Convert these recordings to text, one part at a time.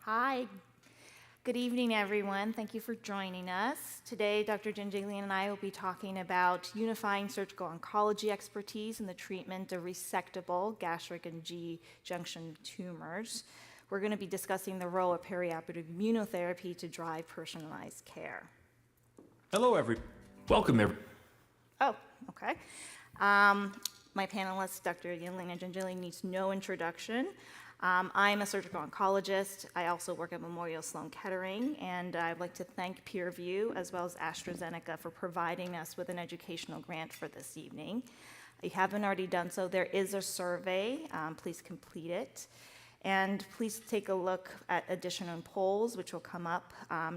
Hi, good evening, everyone. Thank you for joining us. Today, Dr. Janjigian and I will be talking about unifying surgical oncology expertise in the treatment of resectable gastric and GE junction tumors. We're going to be discussing the role of perioperative immunotherapy to drive personalized care. Hello, welcome, everyone. Oh, okay. My panelist, Dr. Yelena Janjigian, needs no introduction. I'm a surgical oncologist. I also work at Memorial Sloan Kettering, and I'd like to thank PeerView as well as AstraZeneca for providing us with an educational grant for this evening. If you haven't already done so, there is a survey. Please complete it. And please take a look at additional polls, which will come up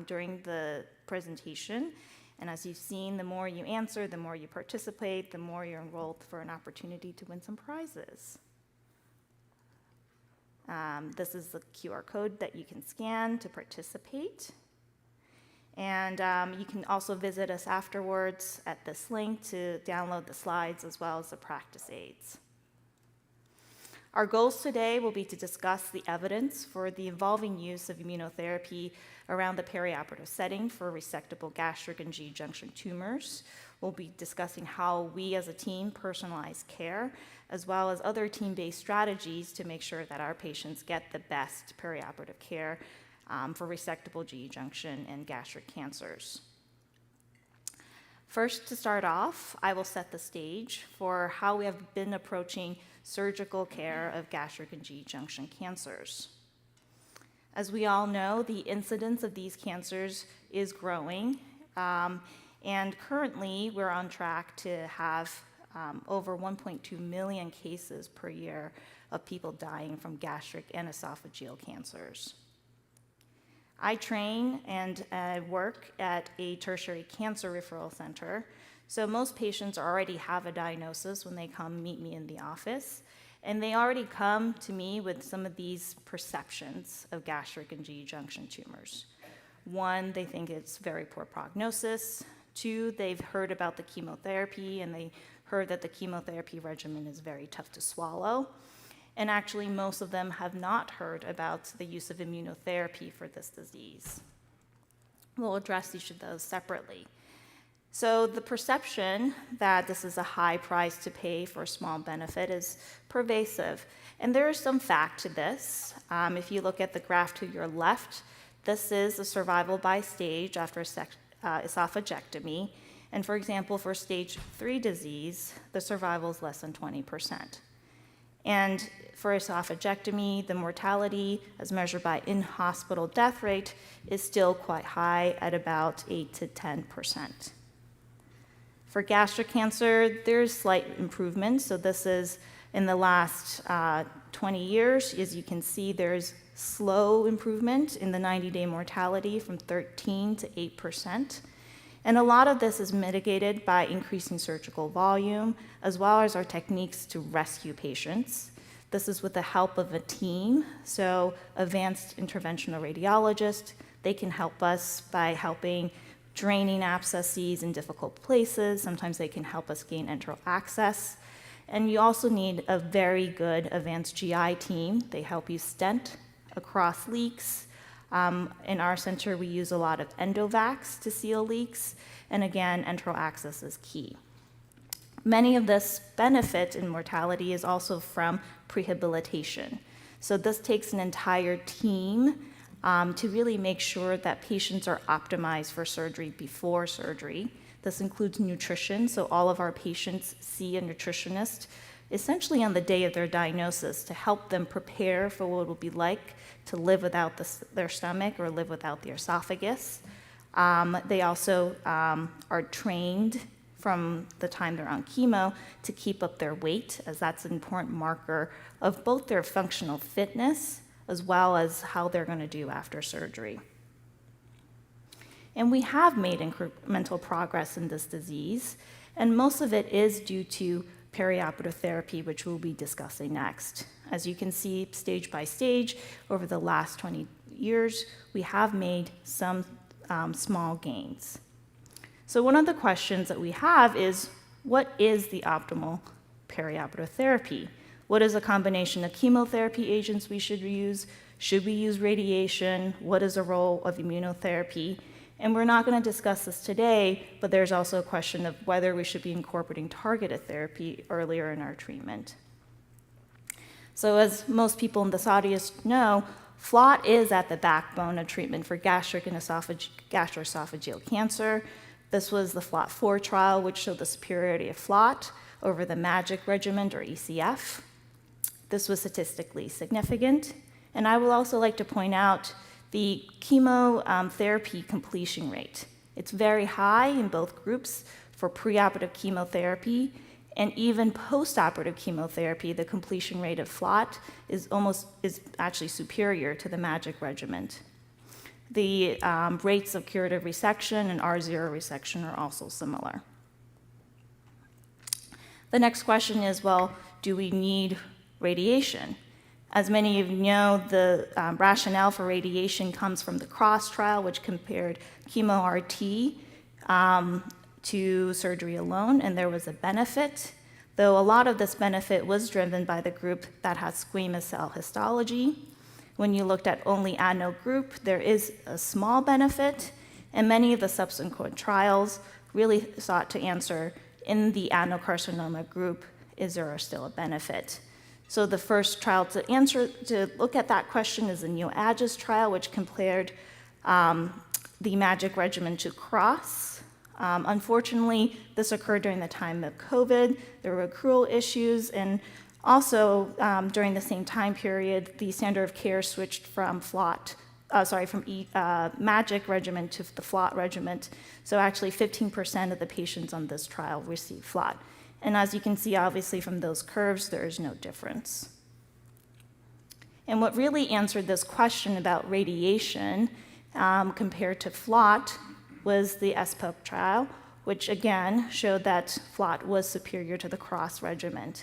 during the presentation. And as you've seen, the more you answer, the more you participate, the more you're enrolled for an opportunity to win some prizes. This is the QR code that you can scan to participate. And you can also visit us afterwards at this link to download the slides as well as the practice aids. Our goals today will be to discuss the evidence for the evolving use of immunotherapy around the perioperative setting for resectable gastric and GE junction tumors. We'll be discussing how we as a team personalize care, as well as other team-based strategies to make sure that our patients get the best perioperative care for resectable GE junction and gastric cancers. First, to start off, I will set the stage for how we have been approaching surgical care of gastric and GE junction cancers. As we all know, the incidence of these cancers is growing, and currently we're on track to have over 1.2 million cases per year of people dying from gastric and esophageal cancers. I train and work at a tertiary cancer referral center, so most patients already have a diagnosis when they come meet me in the office, and they already come to me with some of these perceptions of gastric and GE junction tumors. One, they think it's very poor prognosis. Two, they've heard about the chemotherapy, and they heard that the chemotherapy regimen is very tough to swallow. And actually, most of them have not heard about the use of immunotherapy for this disease. We'll address each of those separately. So the perception that this is a high price to pay for a small benefit is pervasive. And there is some fact to this. If you look at the graph to your left, this is the survival by stage after esophagectomy. And for example, for stage 3 disease, the survival is less than 20%. And for esophagectomy, the mortality, as measured by in-hospital death rate, is still quite high at about 8 to 10%. For gastric cancer, there's slight improvement. So this is in the last 20 years. As you can see, there's slow improvement in the 90-day mortality from 13 to 8%. And a lot of this is mitigated by increasing surgical volume, as well as our techniques to rescue patients. This is with the help of a team. So advanced interventional radiologists, they can help us by helping draining abscesses in difficult places. Sometimes they can help us gain enteral access. And you also need a very good advanced GI team. They help you stent across leaks. In our center, we use a lot of endovacs to seal leaks. And again, enteral access is key. Many of this benefit in mortality is also from prehabilitation. So this takes an entire team to really make sure that patients are optimized for surgery before surgery. This includes nutrition, so all of our patients see a nutritionist essentially on the day of their diagnosis to help them prepare for what it will be like to live without their stomach or live without their esophagus. They also are trained from the time they're on chemo to keep up their weight, as that's an important marker of both their functional fitness as well as how they're going to do after surgery. And we have made incremental progress in this disease, and most of it is due to perioperative therapy, which we'll be discussing next. As you can see, stage by stage, over the last 20 years, we have made some small gains. So one of the questions that we have is, what is the optimal perioperative therapy? What is a combination of chemotherapy agents we should use? Should we use radiation? What is the role of immunotherapy? And we're not going to discuss this today, but there's also a question of whether we should be incorporating targeted therapy earlier in our treatment. So as most people in this audience know, FLOT is at the backbone of treatment for gastric and gastroesophageal cancer. This was the FLOT4 trial, which showed the superiority of FLOT over the MAGIC regimen, or ECF. This was statistically significant. And I would also like to point out the chemotherapy completion rate. It's very high in both groups for preoperative chemotherapy, and even postoperative chemotherapy, the completion rate of FLOT is actually superior to the MAGIC regimen. The rates of curative resection and R0 resection are also similar. The next question is, well, do we need radiation? As many of you know, the rationale for radiation comes from the CROSS trial, which compared chemo-RT to surgery alone, and there was a benefit, though a lot of this benefit was driven by the group that had squamous cell histology. When you looked at only adeno group, there is a small benefit, and many of the subsequent trials really sought to answer, in the adenocarcinoma group, is there still a benefit? So the first trial to look at that question is the NeoAgis trial, which compared the MAGIC regimen to CROSS. Unfortunately, this occurred during the time of COVID. There were accrual issues, and also during the same time period, the standard of care switched from MAGIC regimen to the FLOT regimen. So actually 15% of the patients on this trial received FLOT. And as you can see, obviously, from those curves, there is no difference. And what really answered this question about radiation compared to FLOT was the SPOC trial, which again showed that FLOT was superior to the CROSS regimen.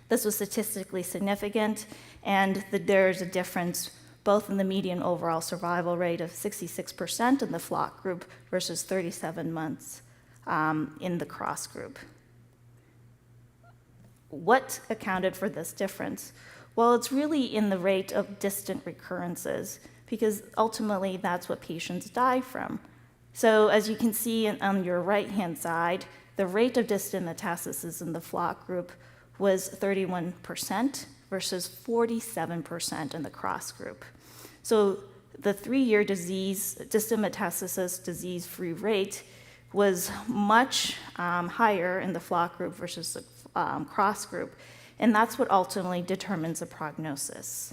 This was statistically significant, and there's a difference both in the median overall survival rate of 66% in the FLOT group versus 37 months in the CROSS group. What accounted for this difference? Well, it's really in the rate of distant recurrences, because ultimately that's what patients die from. So as you can see on your right-hand side, the rate of distant metastasis in the FLOT group was 31% versus 47% in the CROSS group. So the 3-year distant metastasis disease-free rate was much higher in the FLOT group versus the CROSS group, and that's what ultimately determines the prognosis.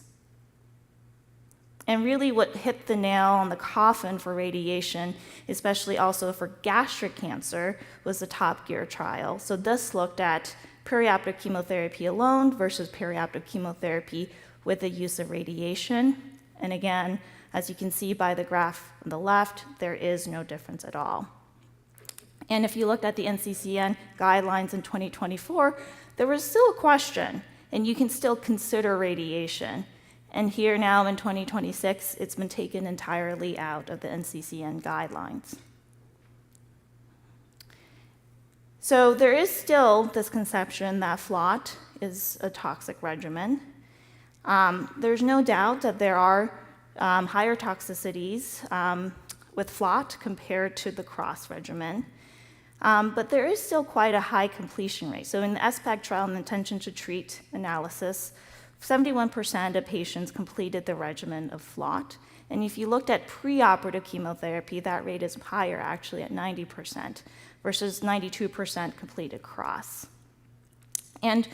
And really what hit the nail on the coffin for radiation, especially also for gastric cancer, was the Top Gear trial. So this looked at perioperative chemotherapy alone versus perioperative chemotherapy with the use of radiation. And again, as you can see by the graph on the left, there is no difference at all. And if you looked at the NCCN guidelines in 2024, there was still a question, and you can still consider radiation. And here now in 2026, it's been taken entirely out of the NCCN guidelines. So there is still this conception that FLOT is a toxic regimen. There's no doubt that there are higher toxicities with FLOT compared to the CROSS regimen. But there is still quite a high completion rate. So in the SPAC trial, an intention to treat analysis, 71% of patients completed the regimen of FLOT. And if you looked at preoperative chemotherapy, that rate is higher, actually at 90%, versus 92% completed CROSS. And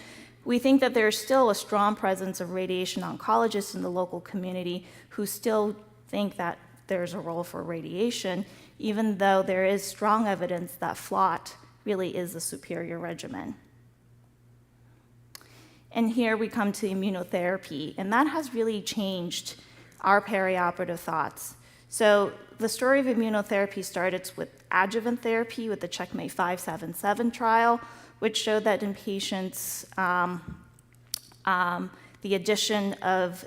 we think that there's still a strong presence of radiation oncologists in the local community who still think that there's a role for radiation, even though there is strong evidence that FLOT really is a superior regimen. And here we come to immunotherapy, and that has really changed our perioperative thoughts. So the story of immunotherapy started with adjuvant therapy with the Checkmate 577 trial, which showed that in patients, the addition of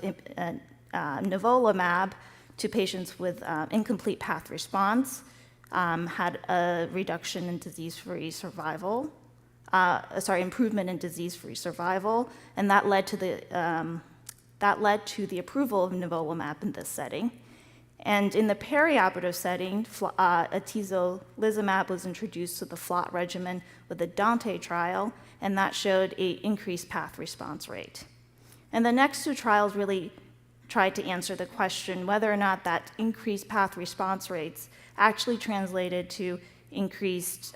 nivolumab to patients with incomplete path response had a reduction in disease-free survival improvement in disease-free survival, and that led to the approval of nivolumab in this setting. And in the perioperative setting, atezolizumab was introduced to the FLOT regimen with the Dante trial, and that showed an increased path response rate. And the next two trials really tried to answer the question whether or not that increased path response rates actually translated to increased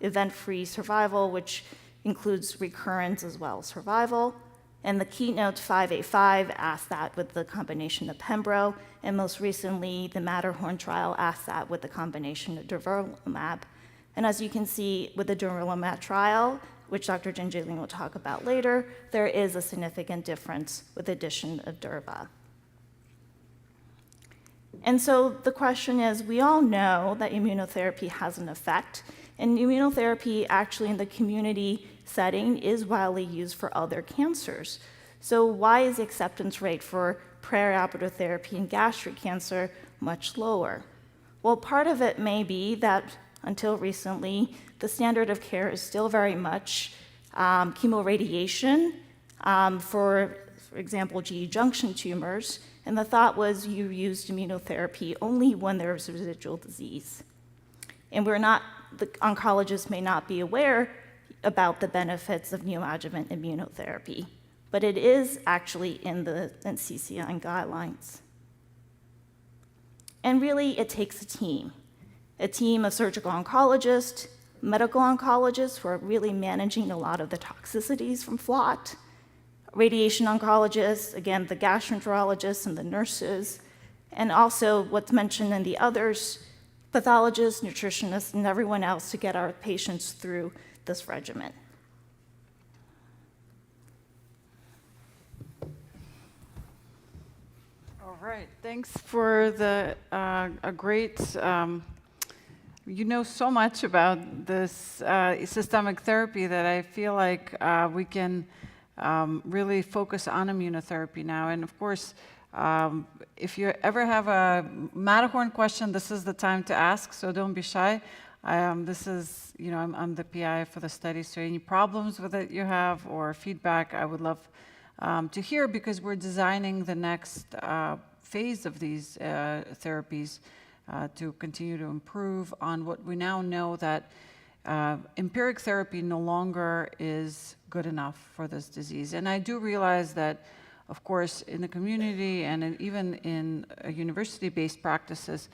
event-free survival, which includes recurrence as well as survival. And the Keynote 585 asked that with the combination of Pembro, and most recently, the Matterhorn trial asked that with the combination of durvalumab. And as you can see with the durvalumab trial, which Dr. Janjigian will talk about later, there is a significant difference with the addition of durva. And so the question is, we all know that immunotherapy has an effect, and immunotherapy actually in the community setting is widely used for other cancers. So why is the acceptance rate for perioperative therapy in gastric cancer much lower? Well, part of it may be that until recently, the standard of care is still very much chemoradiation for example, GE junction tumors, and the thought was you used immunotherapy only when there was residual disease. And the oncologists may not be aware about the benefits of neoadjuvant immunotherapy, but it is actually in the NCCN guidelines. And really, it takes a team of surgical oncologists, medical oncologists who are really managing a lot of the toxicities from FLOT, radiation oncologists, again, the gastroenterologists and the nurses, and also what's mentioned in the others, pathologists, nutritionists, and everyone else to get our patients through this regimen. All right, thanks for the a great, you know so much about this systemic therapy that I feel like we can really focus on immunotherapy now. And of course, if you ever have a Matterhorn question, this is the time to ask, so don't be shy. This is, you know, I'm the PI for the study, so any problems with it you have or feedback, I would love to hear, because we're designing the next phase of these therapies to continue to improve on what we now know that empiric therapy no longer is good enough for this disease. And I do realize that, of course, in the community and even in university-based practices,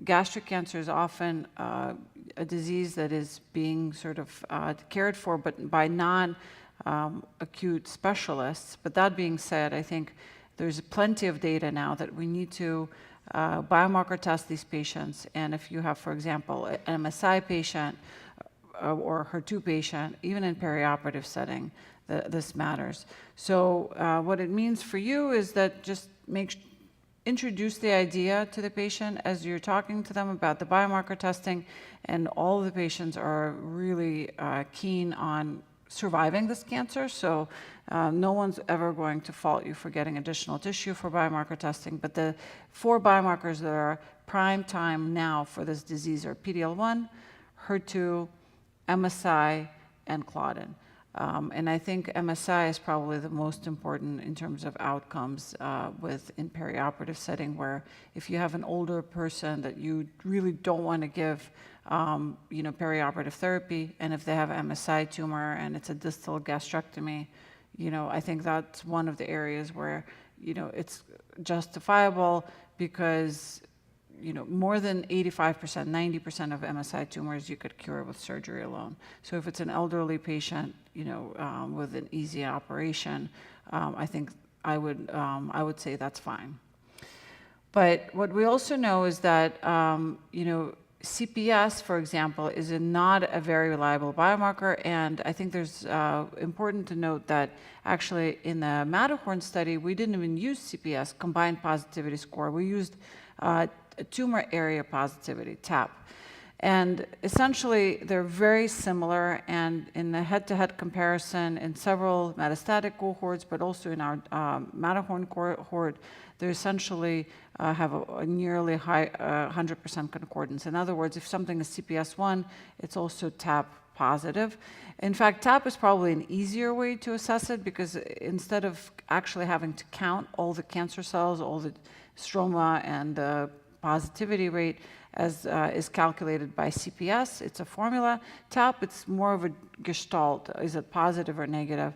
gastric cancer is often a disease that is being sort of cared for, but by non-acute specialists. But that being said, I think there's plenty of data now that we need to biomarker test these patients. And if you have, for example, an MSI patient or HER2 patient, even in perioperative setting, this matters. So what it means for you is that just introduce the idea to the patient as you're talking to them about the biomarker testing, and all of the patients are really keen on surviving this cancer. So no one's ever going to fault you for getting additional tissue for biomarker testing. But the 4 biomarkers that are prime time now for this disease are PD-L1, HER2, MSI, and Claudin. And I think MSI is probably the most important in terms of outcomes in perioperative setting, where if you have an older person that you really don't want to give perioperative therapy, and if they have MSI tumor and it's a distal gastrectomy, I think that's one of the areas where it's justifiable, because more than 85%, 90% of MSI tumors you could cure with surgery alone. So if it's an elderly patient, with an easy operation, I think I would say that's fine. But what we also know is that, CPS, for example, is not a very reliable biomarker. And I think there's important to note that actually in the Matterhorn study, we didn't even use CPS, combined positivity score. We used tumor area positivity, TAP. And essentially, they're very similar, and in a head-to-head comparison in several metastatic cohorts, but also in our Matterhorn cohort, they essentially have a nearly high 100% concordance. In other words, if something is CPS1, it's also TAP positive. In fact, TAP is probably an easier way to assess it because instead of actually having to count all the cancer cells, all the stroma, and the positivity rate as is calculated by CPS, it's a formula. TAP, it's more of a gestalt. Is it positive or negative?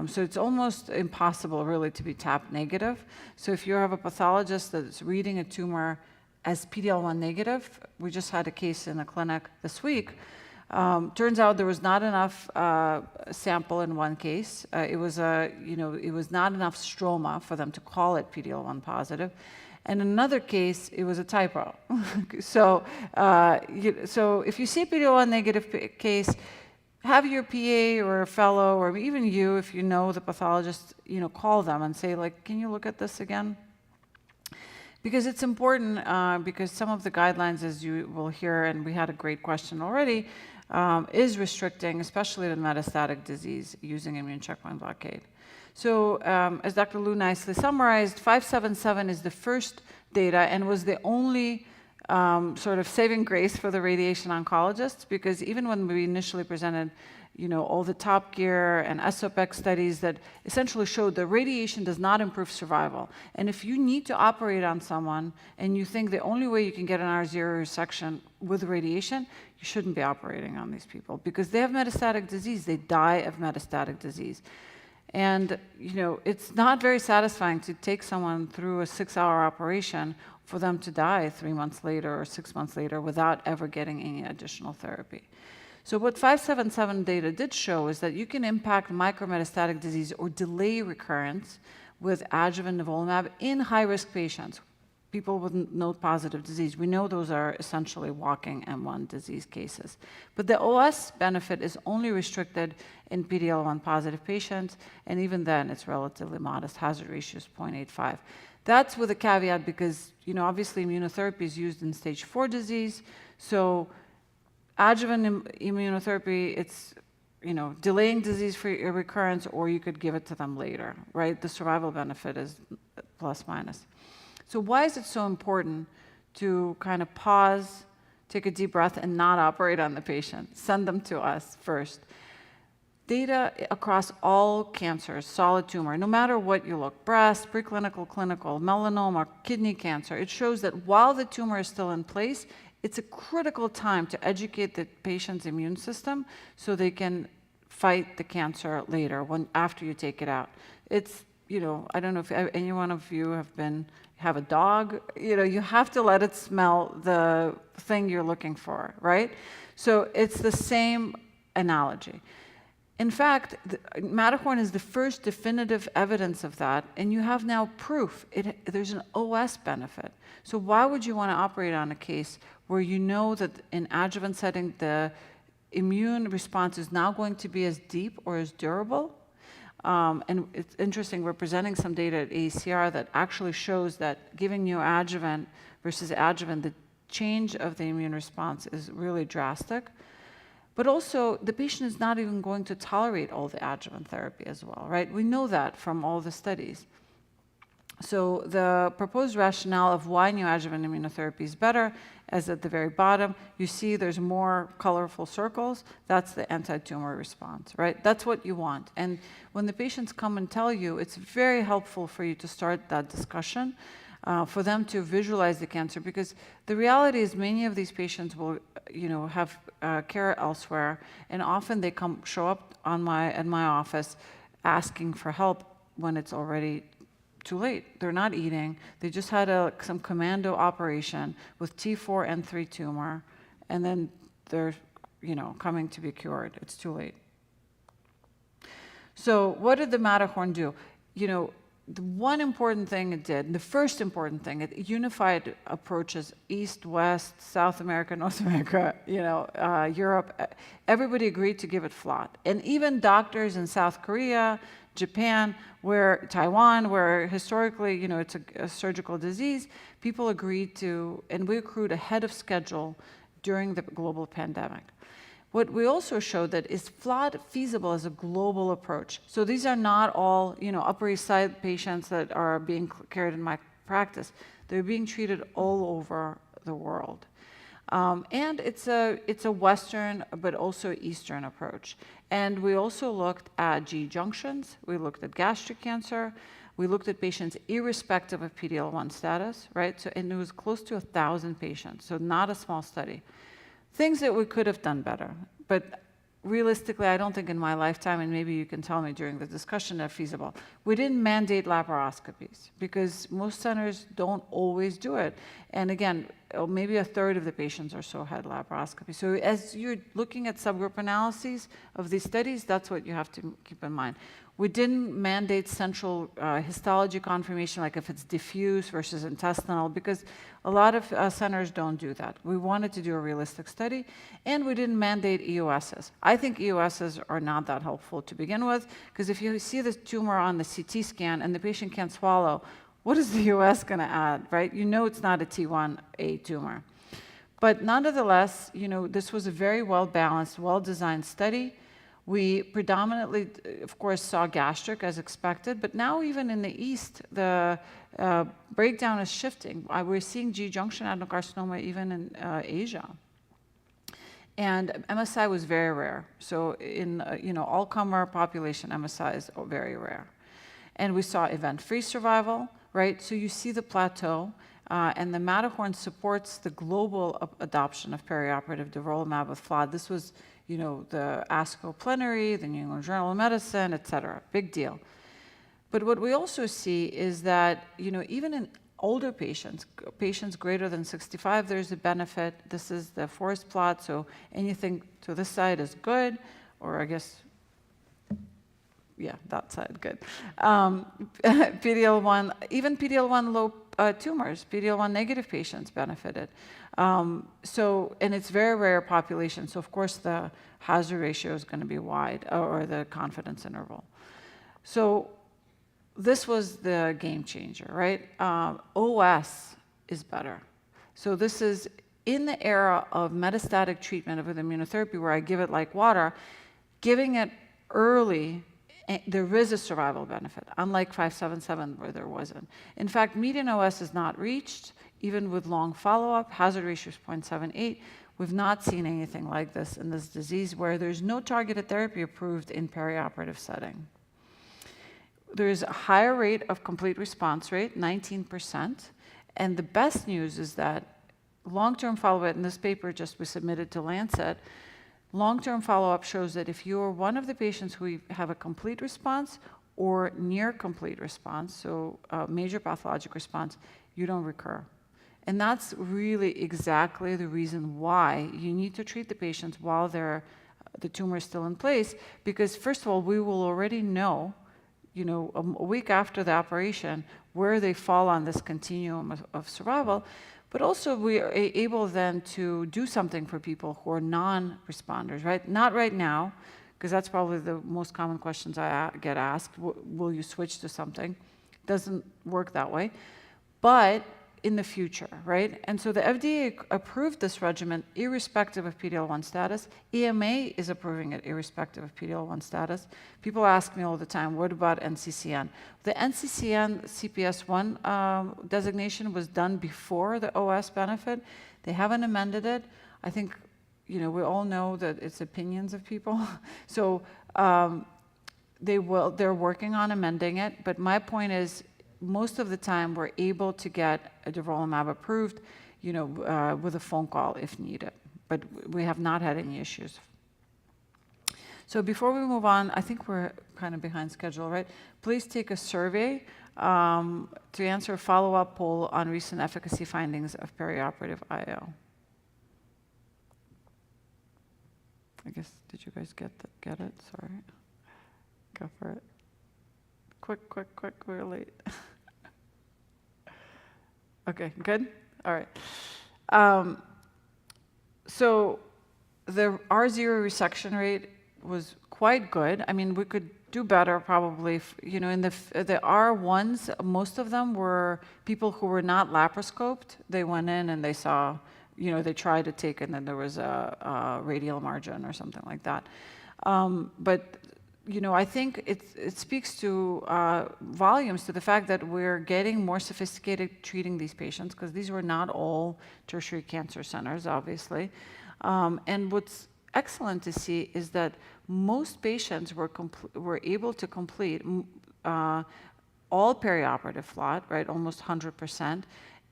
So it's almost impossible really to be TAP negative. So if you have a pathologist that's reading a tumor as PD-L1 negative, we just had a case in a clinic this week. Turns out there was not enough sample in one case. It was not enough stroma for them to call it PD-L1 positive. And in another case, it was a typo. So if you see PD-L1 negative case, have your PA or a fellow, or even you, if you know the pathologist, call them and say, like, can you look at this again? Because it's important, because some of the guidelines, as you will hear, and we had a great question already, is restricting, especially with metastatic disease, using immune checkpoint blockade. So as Dr. Liu nicely summarized, 577 is the first data and was the only sort of saving grace for the radiation oncologists, because even when we initially presented all the Top Gear and ESOPEC studies that essentially showed that radiation does not improve survival. And if you need to operate on someone and you think the only way you can get an R0 resection with radiation, you shouldn't be operating on these people because they have metastatic disease. They die of metastatic disease. And it's not very satisfying to take someone through a 6-hour operation for them to die 3 months later or 6 months later without ever getting any additional therapy. So what 577 data did show is that you can impact micrometastatic disease or delay recurrence with adjuvant nivolumab in high-risk patients, people with node-positive disease. We know those are essentially walking M1 disease cases. But the OS benefit is only restricted in PD-L1 positive patients, and even then it's relatively modest. Hazard ratio is 0.85. That's with a caveat because, obviously immunotherapy is used in stage 4 disease, so adjuvant immunotherapy, it's delaying disease for recurrence, or you could give it to them later, right? The survival benefit is plus minus. So why is it so important to kind of pause, take a deep breath, and not operate on the patient? Send them to us first. Data across all cancers, solid tumor, no matter what you look, breast, preclinical, clinical, melanoma, kidney cancer, it shows that while the tumor is still in place, it's a critical time to educate the patient's immune system so they can fight the cancer later, after you take it out. It's, I don't know if any one of you have a dog, you have to let it smell the thing you're looking for, right? So it's the same analogy. In fact, Matterhorn is the first definitive evidence of that, and you have now proof. There's an OS benefit. So why would you want to operate on a case where you know that in adjuvant setting, the immune response is now going to be as deep or as durable? And it's interesting, we're presenting some data at AACR that actually shows that giving neoadjuvant versus adjuvant, the change of the immune response is really drastic. But also, the patient is not even going to tolerate all the adjuvant therapy as well, right? We know that from all the studies. So the proposed rationale of why neoadjuvant immunotherapy is better, as at the very bottom, you see there's more colorful circles. That's the anti-tumor response, right? That's what you want. And when the patients come and tell you, it's very helpful for you to start that discussion, for them to visualize the cancer, because the reality is many of these patients will, have care elsewhere, and often they show up at my office asking for help when it's already too late. They're not eating. They just had some commando operation with T4 and 3 tumor, and then they're, coming to be cured. It's too late. So what did the Matterhorn do? The one important thing it did, the first important thing, it unified approaches, East, West, South America, North America, Europe. Everybody agreed to give it FLOT. And even doctors in South Korea, Japan, Taiwan, where historically, it's a surgical disease, people agreed to, and we accrued ahead of schedule during the global pandemic. What we also showed that is FLOT feasible as a global approach. So these are not all, Upper East Side patients that are being cared in my practice. They're being treated all over the world. And it's a Western, but also Eastern approach. And we also looked at G junctions. We looked at gastric cancer. We looked at patients irrespective of PD-L1 status, right? So, and it was close to 1,000 patients, so not a small study. Things that we could have done better, but realistically, I don't think in my lifetime, and maybe you can tell me during the discussion, they're feasible. We didn't mandate laparoscopies because most centers don't always do it. And again, maybe a third of the patients or so had laparoscopy. So as you're looking at subgroup analyses of these studies, that's what you have to keep in mind. We didn't mandate central histology confirmation, like if it's diffuse versus intestinal, because a lot of centers don't do that. We wanted to do a realistic study, and we didn't mandate EOSs. I think EOSs are not that helpful to begin with, because if you see the tumor on the CT scan and the patient can't swallow, what is the EOS going to add, right? You know it's not a T1A tumor. But nonetheless, you know, this was a very well-balanced, well-designed study. We predominantly, of course, saw gastric as expected, but now even in the East, the breakdown is shifting. We're seeing G-junction adenocarcinoma even in Asia. And MSI was very rare. So in all-comer population, MSI is very rare. And we saw event-free survival, right? So you see the plateau, and the Matterhorn supports the global adoption of perioperative durvalumab with FLAD. This was, you know, the ASCO plenary, the New England Journal of Medicine, et cetera. Big deal. But what we also see is that, you know, even in older patients, patients greater than 65, there's a benefit. This is the forest plot, so anything to this side is good, or I guess, yeah, that side, good. PD-L1, even PD-L1 low tumors, PD-L1 negative patients benefited. And it's very rare population, so of course the hazard ratio is going to be wide, or the confidence interval. So this was the game changer, right? OS is better. So this is in the era of metastatic treatment with immunotherapy, where I give it like water, giving it early, there is a survival benefit, unlike 577 where there wasn't. In fact, median OS is not reached, even with long follow-up. Hazard ratio is 0.78. We've not seen anything like this in this disease where there's no targeted therapy approved in perioperative setting. There's a higher rate of complete response rate, 19%. And the best news is that long-term follow-up, in this paper just was submitted to Lancet, long-term follow-up shows that if you're one of the patients who have a complete response or near complete response, so major pathologic response, you don't recur. And that's really exactly the reason why you need to treat the patients while the tumor is still in place, because first of all, we will already know, you know, a week after the operation, where they fall on this continuum of survival. But also we are able then to do something for people who are non-responders, right? Not right now, because that's probably the most common questions I get asked. Will you switch to something? Doesn't work that way. But in the future, right? And so the FDA approved this regimen irrespective of PD-L1 status. EMA is approving it irrespective of PD-L1 status. People ask me all the time, what about NCCN? The NCCN CPS1 designation was done before the OS benefit. They haven't amended it. I think, you know, we all know that it's opinions of people. So they're working on amending it. But my point is, most of the time we're able to get a durvalumab approved, you know, with a phone call if needed. But we have not had any issues. So before we move on, I think we're kind of behind schedule, right? Please take a survey to answer a follow-up poll on recent efficacy findings of perioperative IO. I guess, did you guys get it? Sorry. Go for it. Quick, we're late. Okay, good? All right. So the R0 resection rate was quite good. I mean, we could do better probably. You know, in the R1s, most of them were people who were not laparoscoped. They went in and they saw, you know, they tried to take, and then there was a radial margin or something like that. But I think it speaks to volumes to the fact that we're getting more sophisticated treating these patients, because these were not all tertiary cancer centers, obviously. And what's excellent to see is that most patients were able to complete all perioperative FLOT, right, almost 100%,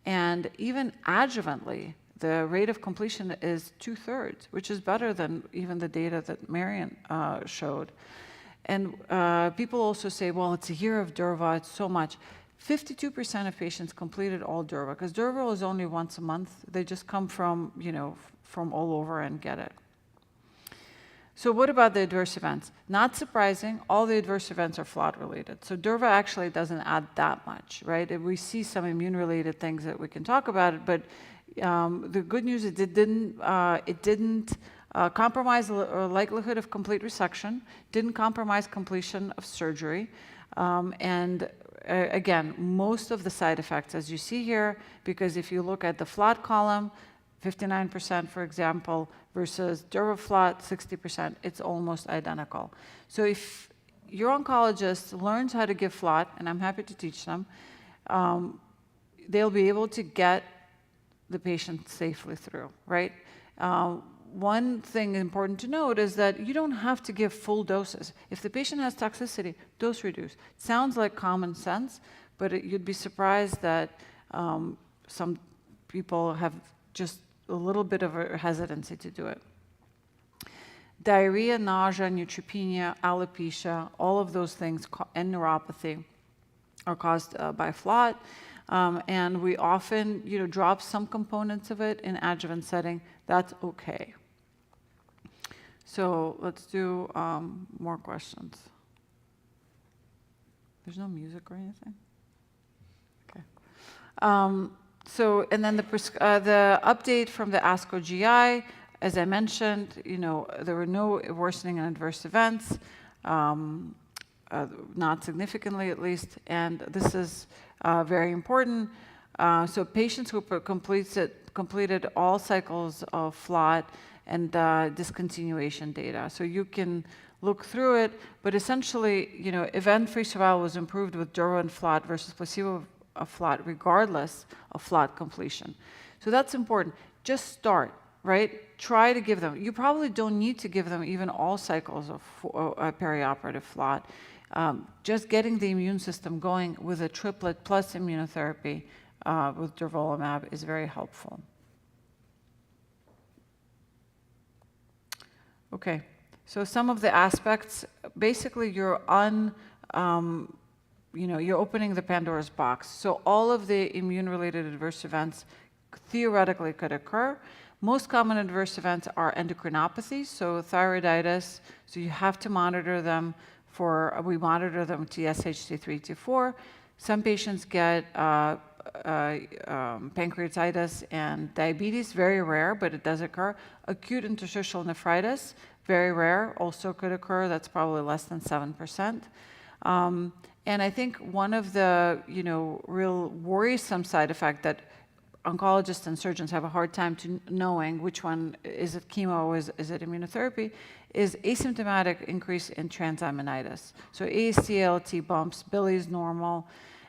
and even adjuvantly, the rate of completion is 2/3, which is better than even the data that Marion showed. And people also say, well, it's a year of durva, it's so much. 52% of patients completed all durva, because durva is only once a month. They just come from, from all over and get it. So what about the adverse events? Not surprising, all the adverse events are FLOT related. So durva actually doesn't add that much, right? We see some immune-related things that we can talk about, but the good news is it didn't compromise the likelihood of complete resection, didn't compromise completion of surgery, and again, most of the side effects, as you see here, because if you look at the FLOT column, 59%, for example, versus durva-FLOT, 60%, it's almost identical. So if your oncologist learns how to give FLOT, and I'm happy to teach them, they'll be able to get the patient safely through, right? One thing important to note is that you don't have to give full doses. If the patient has toxicity, dose reduce. It sounds like common sense, but you'd be surprised that some people have just a little bit of a hesitancy to do it. Diarrhea, nausea, neutropenia, alopecia, all of those things, and neuropathy are caused by FLOT. And we often, drop some components of it in adjuvant setting. That's okay. So let's do more questions. There's no music or anything? Okay. And then the update from the ASCO GI, as I mentioned, there were no worsening in adverse events, not significantly at least, and this is very important. So patients who completed all cycles of FLOT and discontinuation data. So you can look through it, but essentially, event-free survival was improved with durva and FLOT versus placebo of FLOT, regardless of FLOT completion. So that's important. Just start, right? Try to give them. You probably don't need to give them even all cycles of perioperative FLOT. Just getting the immune system going with a triplet plus immunotherapy with durvalumab is very helpful. Okay, so some of the aspects, basically you're you're opening the Pandora's box. So all of the immune-related adverse events theoretically could occur. Most common adverse events are endocrinopathies, so thyroiditis, so you have to monitor them we monitor them TSH3, T4. Some patients get pancreatitis and diabetes, very rare, but it does occur. Acute interstitial nephritis, very rare, also could occur. That's probably less than 7%. And I think one of the real worrisome side effect that oncologists and surgeons have a hard time knowing which one, is it chemo or is it immunotherapy, is asymptomatic increase in transaminitis. So AST, ALT bumps, Billy is normal.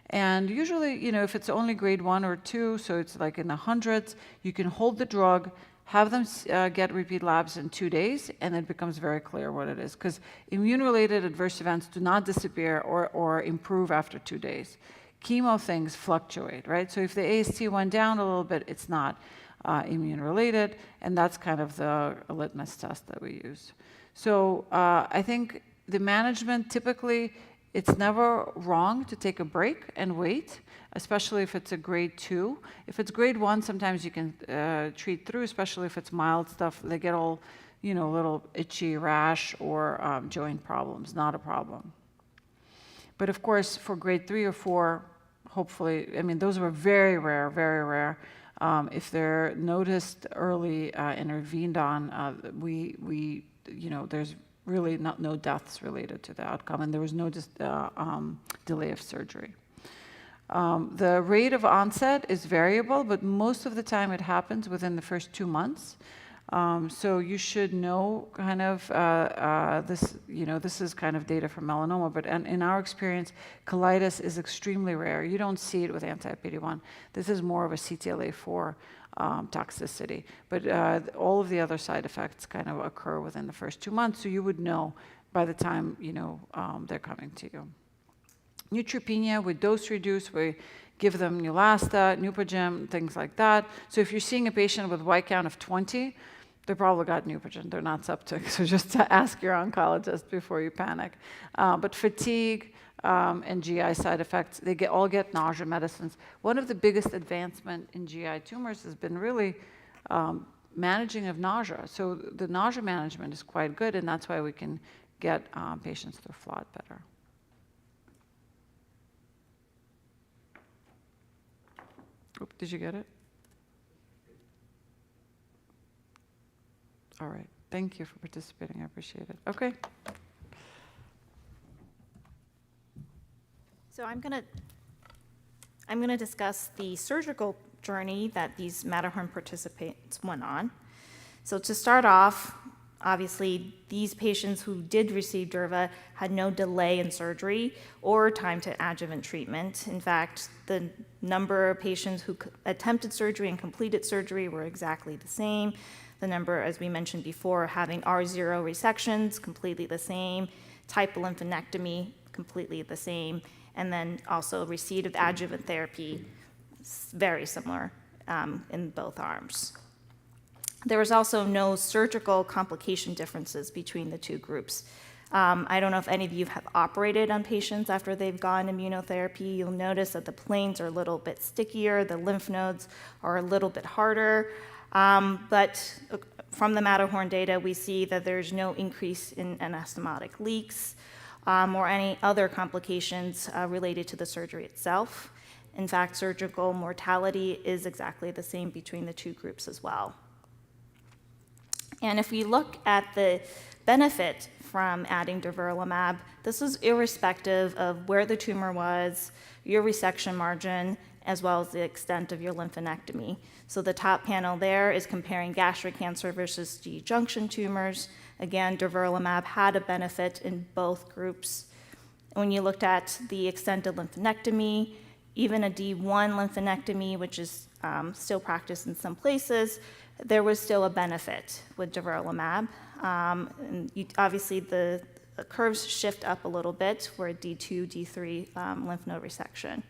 And usually, if it's only grade 1 or 2, so it's like in the hundreds, you can hold the drug, have them get repeat labs in 2 days, and it becomes very clear what it is. Because immune-related adverse events do not disappear or improve after 2 days. Chemo things fluctuate, right? So if the AST went down a little bit, it's not immune-related, and that's kind of the litmus test that we use. So I think the management, typically, it's never wrong to take a break and wait, especially if it's a grade 2. If it's grade 1, sometimes you can treat through, especially if it's mild stuff. They get all, little itchy rash or joint problems, not a problem. But of course, for grade 3 or 4, hopefully, those were very rare, very rare. If they're noticed early, intervened on, there's really no deaths related to the outcome, and there was no delay of surgery. The rate of onset is variable, but most of the time it happens within the first 2 months. So you should know kind of this, this is kind of data from melanoma, but in our experience, colitis is extremely rare. You don't see it with anti-PD-1. This is more of a CTLA-4 toxicity, but all of the other side effects kind of occur within the first 2 months, so you would know by the time, they're coming to you. Neutropenia, we dose reduce, we give them Neulasta, Neupogen, things like that. So if you're seeing a patient with white count of 20, they probably got Neupogen, they're not septic, so just to ask your oncologist before you panic. But fatigue and GI side effects, they all get nausea medicines. One of the biggest advancement in GI tumors has been really managing of nausea. So the nausea management is quite good, and that's why we can get patients through FLOT better. Oop, did you get it? All right. Thank you for participating. I appreciate it. Okay. So I'm gonna discuss the surgical journey that these Matterhorn participants went on. So to start off, obviously, these patients who did receive Durva had no delay in surgery or time to adjuvant treatment. In fact, the number of patients who attempted surgery and completed surgery were exactly the same. The number, as we mentioned before, having R0 resections, completely the same. Type of lymphadenectomy, completely the same. And then also receipt of adjuvant therapy, very similar in both arms. There was also no surgical complication differences between the two groups. I don't know if any of you have operated on patients after they've gone immunotherapy. You'll notice that the planes are a little bit stickier, the lymph nodes are a little bit harder. But from the Matterhorn data, we see that there's no increase in anastomotic leaks or any other complications related to the surgery itself. In fact, surgical mortality is exactly the same between the two groups as well. And if we look at the benefit from adding durvalumab, this is irrespective of where the tumor was, your resection margin, as well as the extent of your lymphadenectomy. So the top panel there is comparing gastric cancer versus G-junction tumors. Again, durvalumab had a benefit in both groups. When you looked at the extent of lymphadenectomy, even a D1 lymphadenectomy, which is still practiced in some places, there was still a benefit with durvalumab. Obviously, the curves shift up a little bit for a D2, D3 lymph node resection.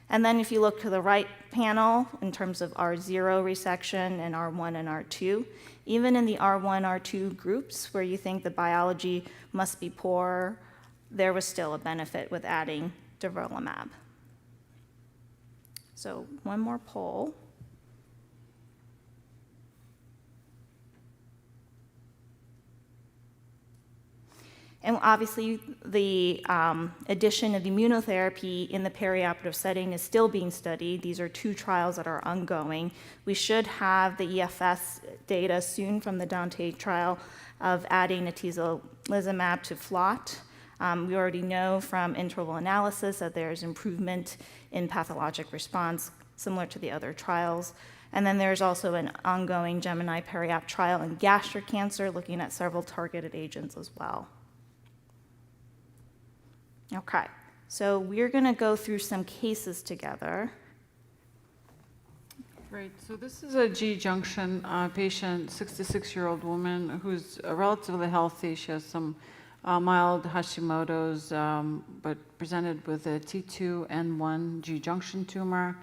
And then if you look to the right panel in terms of R0 resection and R1 and R2, even in the R1, R2 groups where you think the biology must be poor, there was still a benefit with adding durvalumab. So one more poll. And obviously, the addition of immunotherapy in the perioperative setting is still being studied. These are two trials that are ongoing. We should have the EFS data soon from the Dante trial of adding atezolizumab to FLOT. We already know from interval analysis that there's improvement in pathologic response, similar to the other trials. And then there's also an ongoing Gemini periop trial in gastric cancer, looking at several targeted agents as well. Okay, so we're going to go through some cases together. Right, so this is a G-junction patient, 66-year-old woman who's relatively healthy. She has some mild Hashimoto's, but presented with a T2N1 G-junction tumor.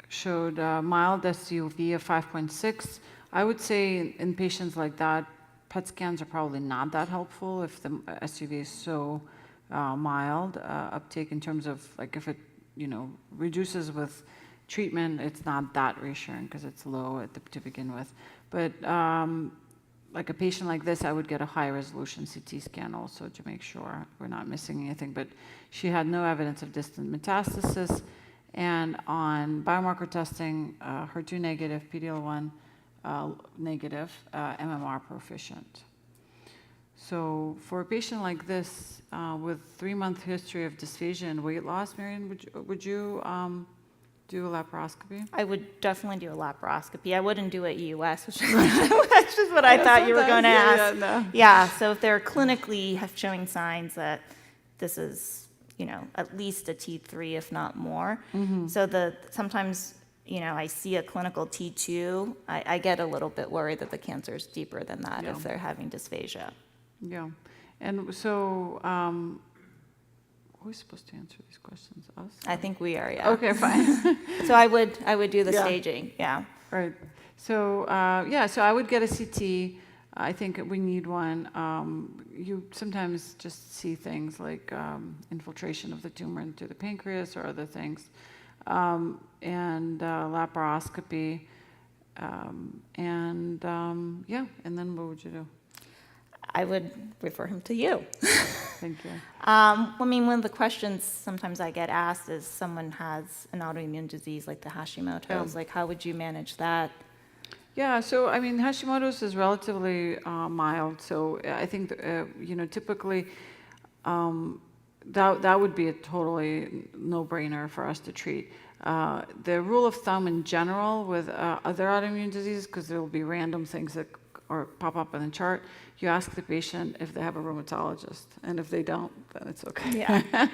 Showed mild SUV of 5.6. I would say in patients like that, PET scans are probably not that helpful if the SUV is so mild. Uptake in terms of, like, if it, reduces with treatment, it's not that reassuring because it's low to begin with. But like a patient like this, I would get a high-resolution CT scan also to make sure we're not missing anything. But she had no evidence of distant metastasis. And on biomarker testing, HER2 negative, PD-L1 negative, MMR proficient. So for a patient like this with 3-month history of dysphagia and weight loss, Marion, would you do a laparoscopy? I would definitely do a laparoscopy. I wouldn't do it US, which is what I thought you were going to ask. No. Yeah, so if they're clinically showing signs that this is, at least a T3, if not more. So sometimes, I see a clinical T2, I get a little bit worried that the cancer is deeper than that Yeah. if they're having dysphagia. Yeah. And so, who's supposed to answer these questions? Us? I think we are, yeah. Okay, fine. So I would do the Yeah. staging, yeah. Right. So, so I would get a CT. I think we need one. You sometimes just see things like infiltration of the tumor into the pancreas or other things, and laparoscopy, and then what would you do? I would refer him to you. Thank you. One of the questions sometimes I get asked is someone has an autoimmune disease like the Hashimoto's, like how would you manage that? Yeah, so Hashimoto's is relatively mild, so I think typically that would be a totally no-brainer for us to treat. The rule of thumb in general with other autoimmune diseases, because there will be random things that pop up in the chart, you ask the patient if they have a rheumatologist, and if they don't, then it's okay. Yeah.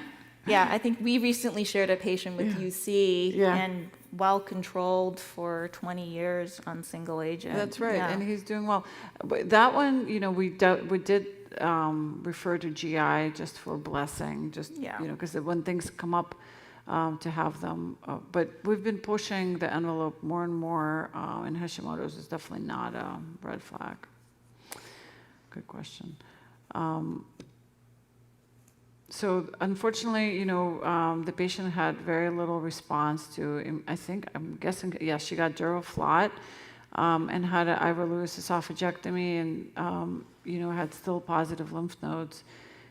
Yeah, I think we recently shared a patient with UC and well-controlled for 20 years on single agent. That's right, Yeah. and he's doing well. But that one, we did refer to GI just for blessing, because when things come up, to have them. But we've been pushing the envelope more and more, and Hashimoto's is definitely not a red flag. Good question. So unfortunately, the patient had very little response to, I'm guessing, yes, she got Duraflot, and had an Ivor Lewis esophagectomy, and, had still positive lymph nodes.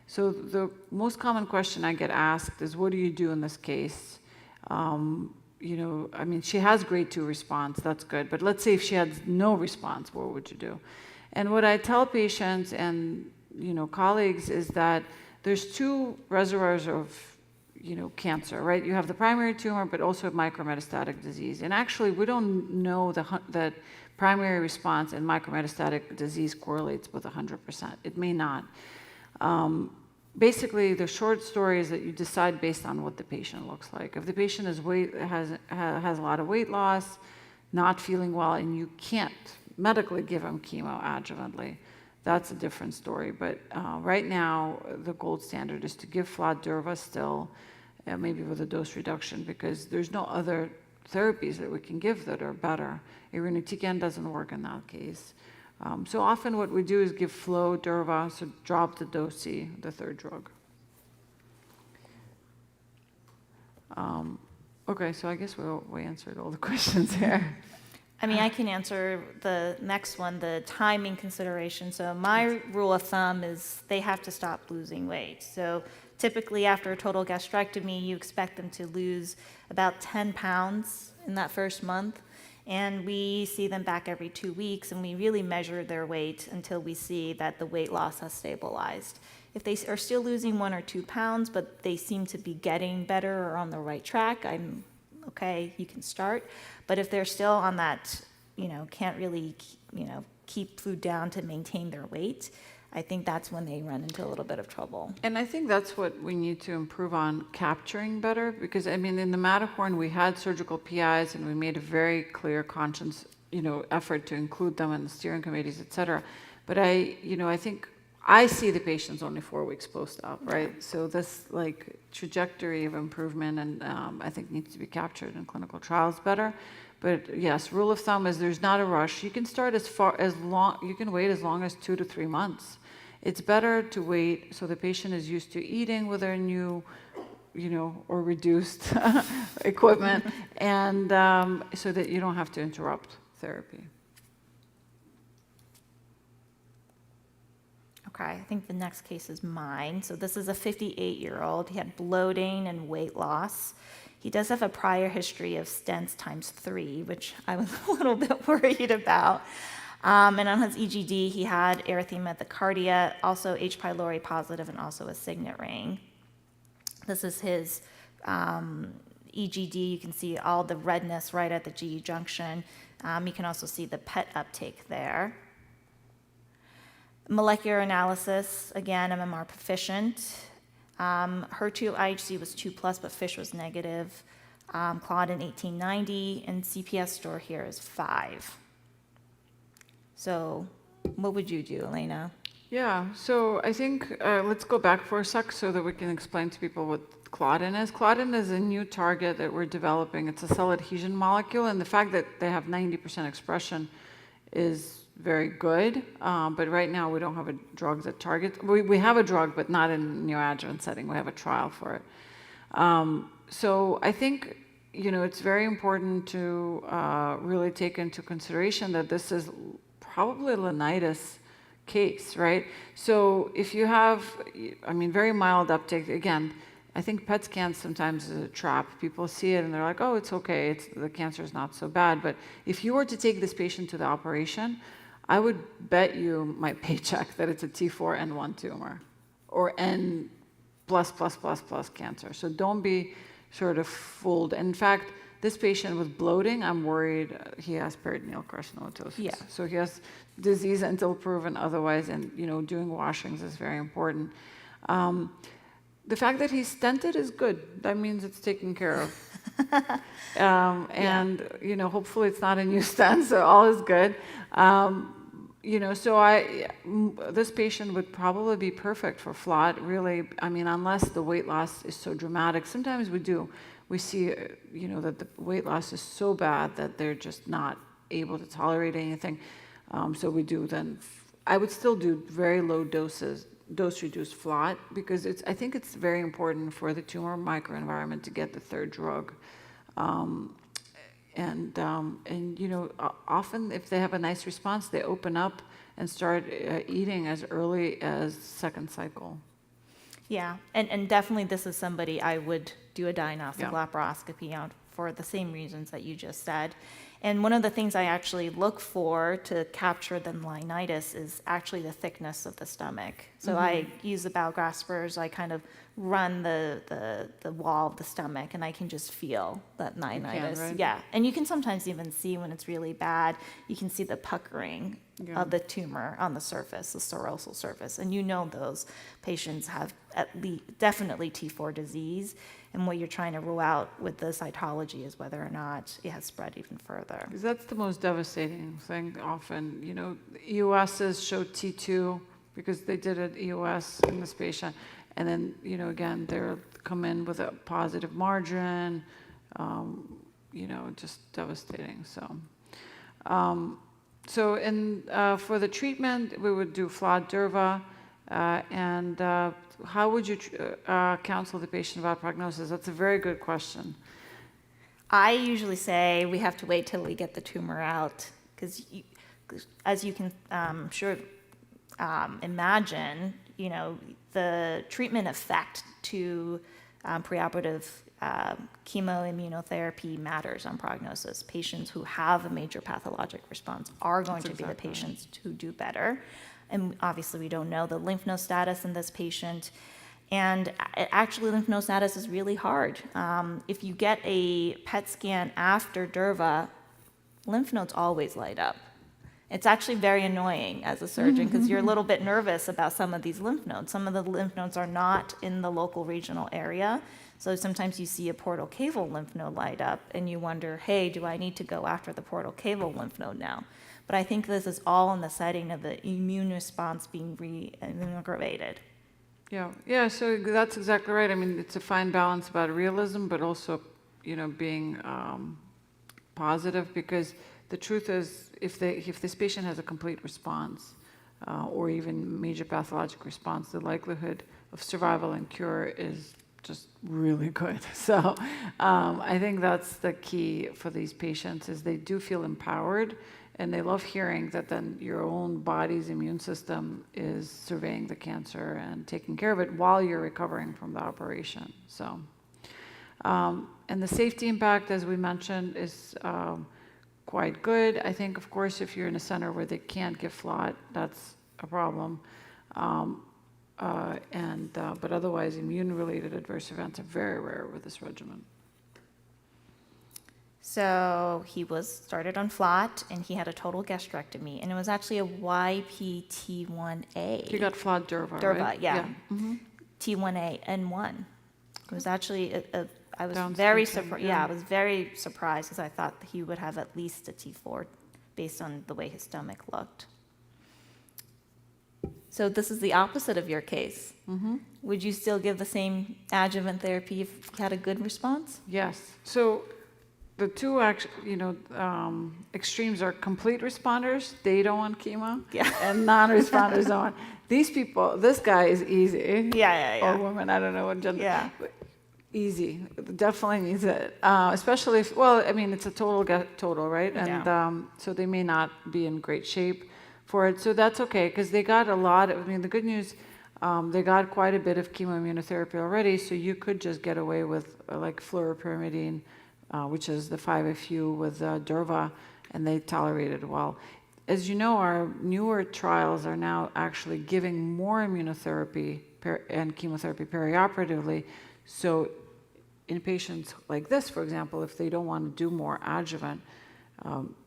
So the most common question I get asked is, what do you do in this case? She has grade 2 response, that's good, but let's say if she had no response, what would you do? And what I tell patients and, colleagues is that there's two reservoirs of, cancer, right? You have the primary tumor, but also micrometastatic disease. And actually, we don't know that primary response and micrometastatic disease correlates with 100%. It may not. Basically, the short story is that you decide based on what the patient looks like. If the patient has a lot of weight loss, not feeling well, and you can't medically give them chemo adjuvantly, that's a different story. But right now, the gold standard is to give Durva still, maybe with a dose reduction, because there's no other therapies that we can give that are better. Irinotecan doesn't work in that case. So often what we do is give Durva, so drop the dosi, the third drug. Okay, so I guess we answered all the questions here. I can answer the next one, the timing consideration. So my rule of thumb is they have to stop losing weight. So typically after a total gastrectomy, you expect them to lose about 10 pounds in that first month. And we see them back every 2 weeks, and we really measure their weight until we see that the weight loss has stabilized. If they are still losing 1 or 2 pounds, but they seem to be getting better or on the right track, I'm okay, you can start. But if they're still on that, can't really, keep food down to maintain their weight, I think that's when they run into a little bit of trouble. And I think that's what we need to improve on, capturing better, because in the Matterhorn we had surgical PIs and we made a very clear conscious, effort to include them in the steering committees, et cetera. But I think I see the patients only 4 weeks post-op, right? So this trajectory of improvement and I think needs to be captured in clinical trials better. But yes, rule of thumb is there's not a rush. You can start you can wait as long as 2 to 3 months. It's better to wait so the patient is used to eating with their new, or reduced equipment, and so that you don't have to interrupt therapy. Okay, I think the next case is mine. So this is a 58-year-old. He had bloating and weight loss. He does have a prior history of stents ×3, which I was a little bit worried about. And on his EGD, he had erythema at the cardia, also H. pylori positive, and also a signet ring. This is his EGD, you can see all the redness right at the GE junction. You can also see the PET uptake there. Molecular analysis, again, MMR proficient. HER2 IHC was 2+, but FISH was negative. Claudin 1890, and CPS score here is 5. So what would you do, Elena? Yeah, so I think let's go back for a sec so that we can explain to people what Claudin is. Claudin is a new target that we're developing. It's a cell adhesion molecule, and the fact that they have 90% expression is very good. But right now we don't have a drug that targets. We have a drug, but not in neoadjuvant setting. We have a trial for it. So I think it's very important to really take into consideration that this is probably a Linitis case, right? So if you have, very mild uptake, again, I think PET scans sometimes is a trap. People see it and they're like, oh, it's okay, the cancer is not so bad. But if you were to take this patient to the operation, I would bet you my paycheck that it's a T4N1 tumor or N++++ cancer. So don't be sort of fooled. In fact, this patient with bloating, I'm worried he has peritoneal carcinomatosis. Yeah. So he has disease until proven otherwise, and doing washings is very important. The fact that he's stented is good. That means it's taken care of. And hopefully it's not a new stent, so all is good. This patient would probably be perfect for FLOT, really. Unless the weight loss is so dramatic. Sometimes we see, that the weight loss is so bad that they're just not able to tolerate anything. So we do then, I would still do very low dose-reduced FLOT, because I think it's very important for the tumor microenvironment to get the third drug. Often if they have a nice response, they open up and start eating as early as second cycle. Yeah, and definitely this is somebody I would do a diagnostic Yeah. laparoscopy on for the same reasons that you just said. And one of the things I actually look for to capture the Linitis is actually the thickness of the stomach. So I use the bowel graspers, I kind of run the wall of the stomach, and I can just feel that Linitis. right? Yeah, and you can sometimes even see when it's really bad, you can see the puckering of the tumor on the surface, the serosal surface. And those patients have definitely T4 disease. And what you're trying to rule out with the cytology is whether or not it has spread even further. 'Cause that's the most devastating thing often. EUSs show T2 because they did an EUS in this patient. And then, again, they're come in with a positive margin, just devastating. For the treatment, we would do FLOT Durva. How would you counsel the patient about prognosis? That's a very good question. I usually say we have to wait till we get the tumor out, because as you can imagine, the treatment effect to preoperative chemoimmunotherapy matters on prognosis. Patients who have a major pathologic response are going to be the patients who do better. And obviously we don't know the lymph node status in this patient. And actually lymph node status is really hard. If you get a PET scan after Durva, lymph nodes always light up. It's actually very annoying as a surgeon because you're a little bit nervous about some of these lymph nodes. Some of the lymph nodes are not in the local regional area. So sometimes you see a portal caval lymph node light up and you wonder, hey, do I need to go after the portal caval lymph node now? But I think this is all in the setting of the immune response being reinvigorated. Yeah, so that's exactly right. It's a fine balance about realism, but also, being positive, because the truth is, if this patient has a complete response or even major pathologic response, the likelihood of survival and cure is just really good. So I think that's the key for these patients, is they do feel empowered, and they love hearing that then your own body's immune system is surveying the cancer and taking care of it while you're recovering from the operation. So, and the safety impact, as we mentioned, is quite good. I think, of course, if you're in a center where they can't give FLOT, that's a problem. But otherwise, immune-related adverse events are very rare with this regimen. So he was started on FLOT, and he had a total gastrectomy, and it was actually a YPT1A. He got flawed Durva, Durva, right? yeah. Mm-hmm. T1A N1. It was actually I was Down very syndrome, surprised. yeah. Yeah, I was very surprised because I thought that he would have at least a T4 based on the way his stomach looked. So this is the opposite of your case. Mm-hmm. Would you still give the same adjuvant therapy if you had a good response? Yes. So the two extremes are complete responders, they don't want chemo, Yeah. and non-responders don't want. These people, this guy is easy. Yeah. Or woman, I don't know what gender. Yeah. But easy, definitely needs it. Especially if, well, I mean, it's a total, right? And Yeah. so they may not be in great shape for it. So that's okay, because they got a lot of, I mean, the good news, they got quite a bit of chemoimmunotherapy already, so you could just get away with like fluoropyrimidine, which is the 5-FU with Durva, and they tolerated well. As you know, our newer trials are now actually giving more immunotherapy and chemotherapy perioperatively. So in patients like this, for example, if they don't want to do more adjuvant,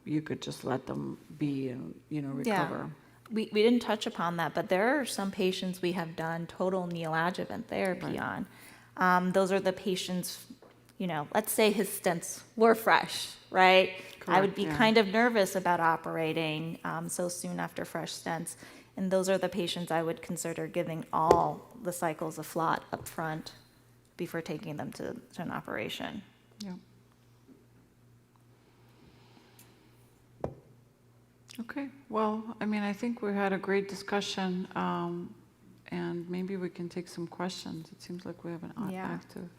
you could just let them be and, recover. We didn't touch upon that, but there are some patients we have done total neoadjuvant therapy on. Those are the patients, let's say his stents were fresh, right? I would be kind of nervous about operating so soon after fresh stents. And those are the patients I would consider giving all the cycles of FLOT up front before taking them to an operation. Yeah. Okay, well, I mean, I think we had a great discussion, and maybe we can take some questions. It seems like we have an active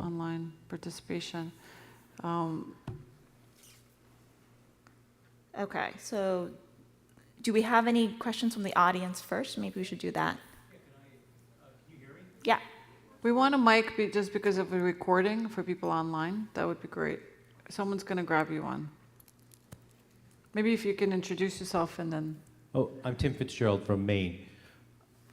online participation. Okay, so do we have any questions from the audience first? Maybe we should do that. Can you hear me? Yeah. We want a mic just because of the recording for people online. That would be great. Someone's going to grab you one. Maybe if you can introduce yourself and then... Oh, I'm Tim Fitzgerald from Maine.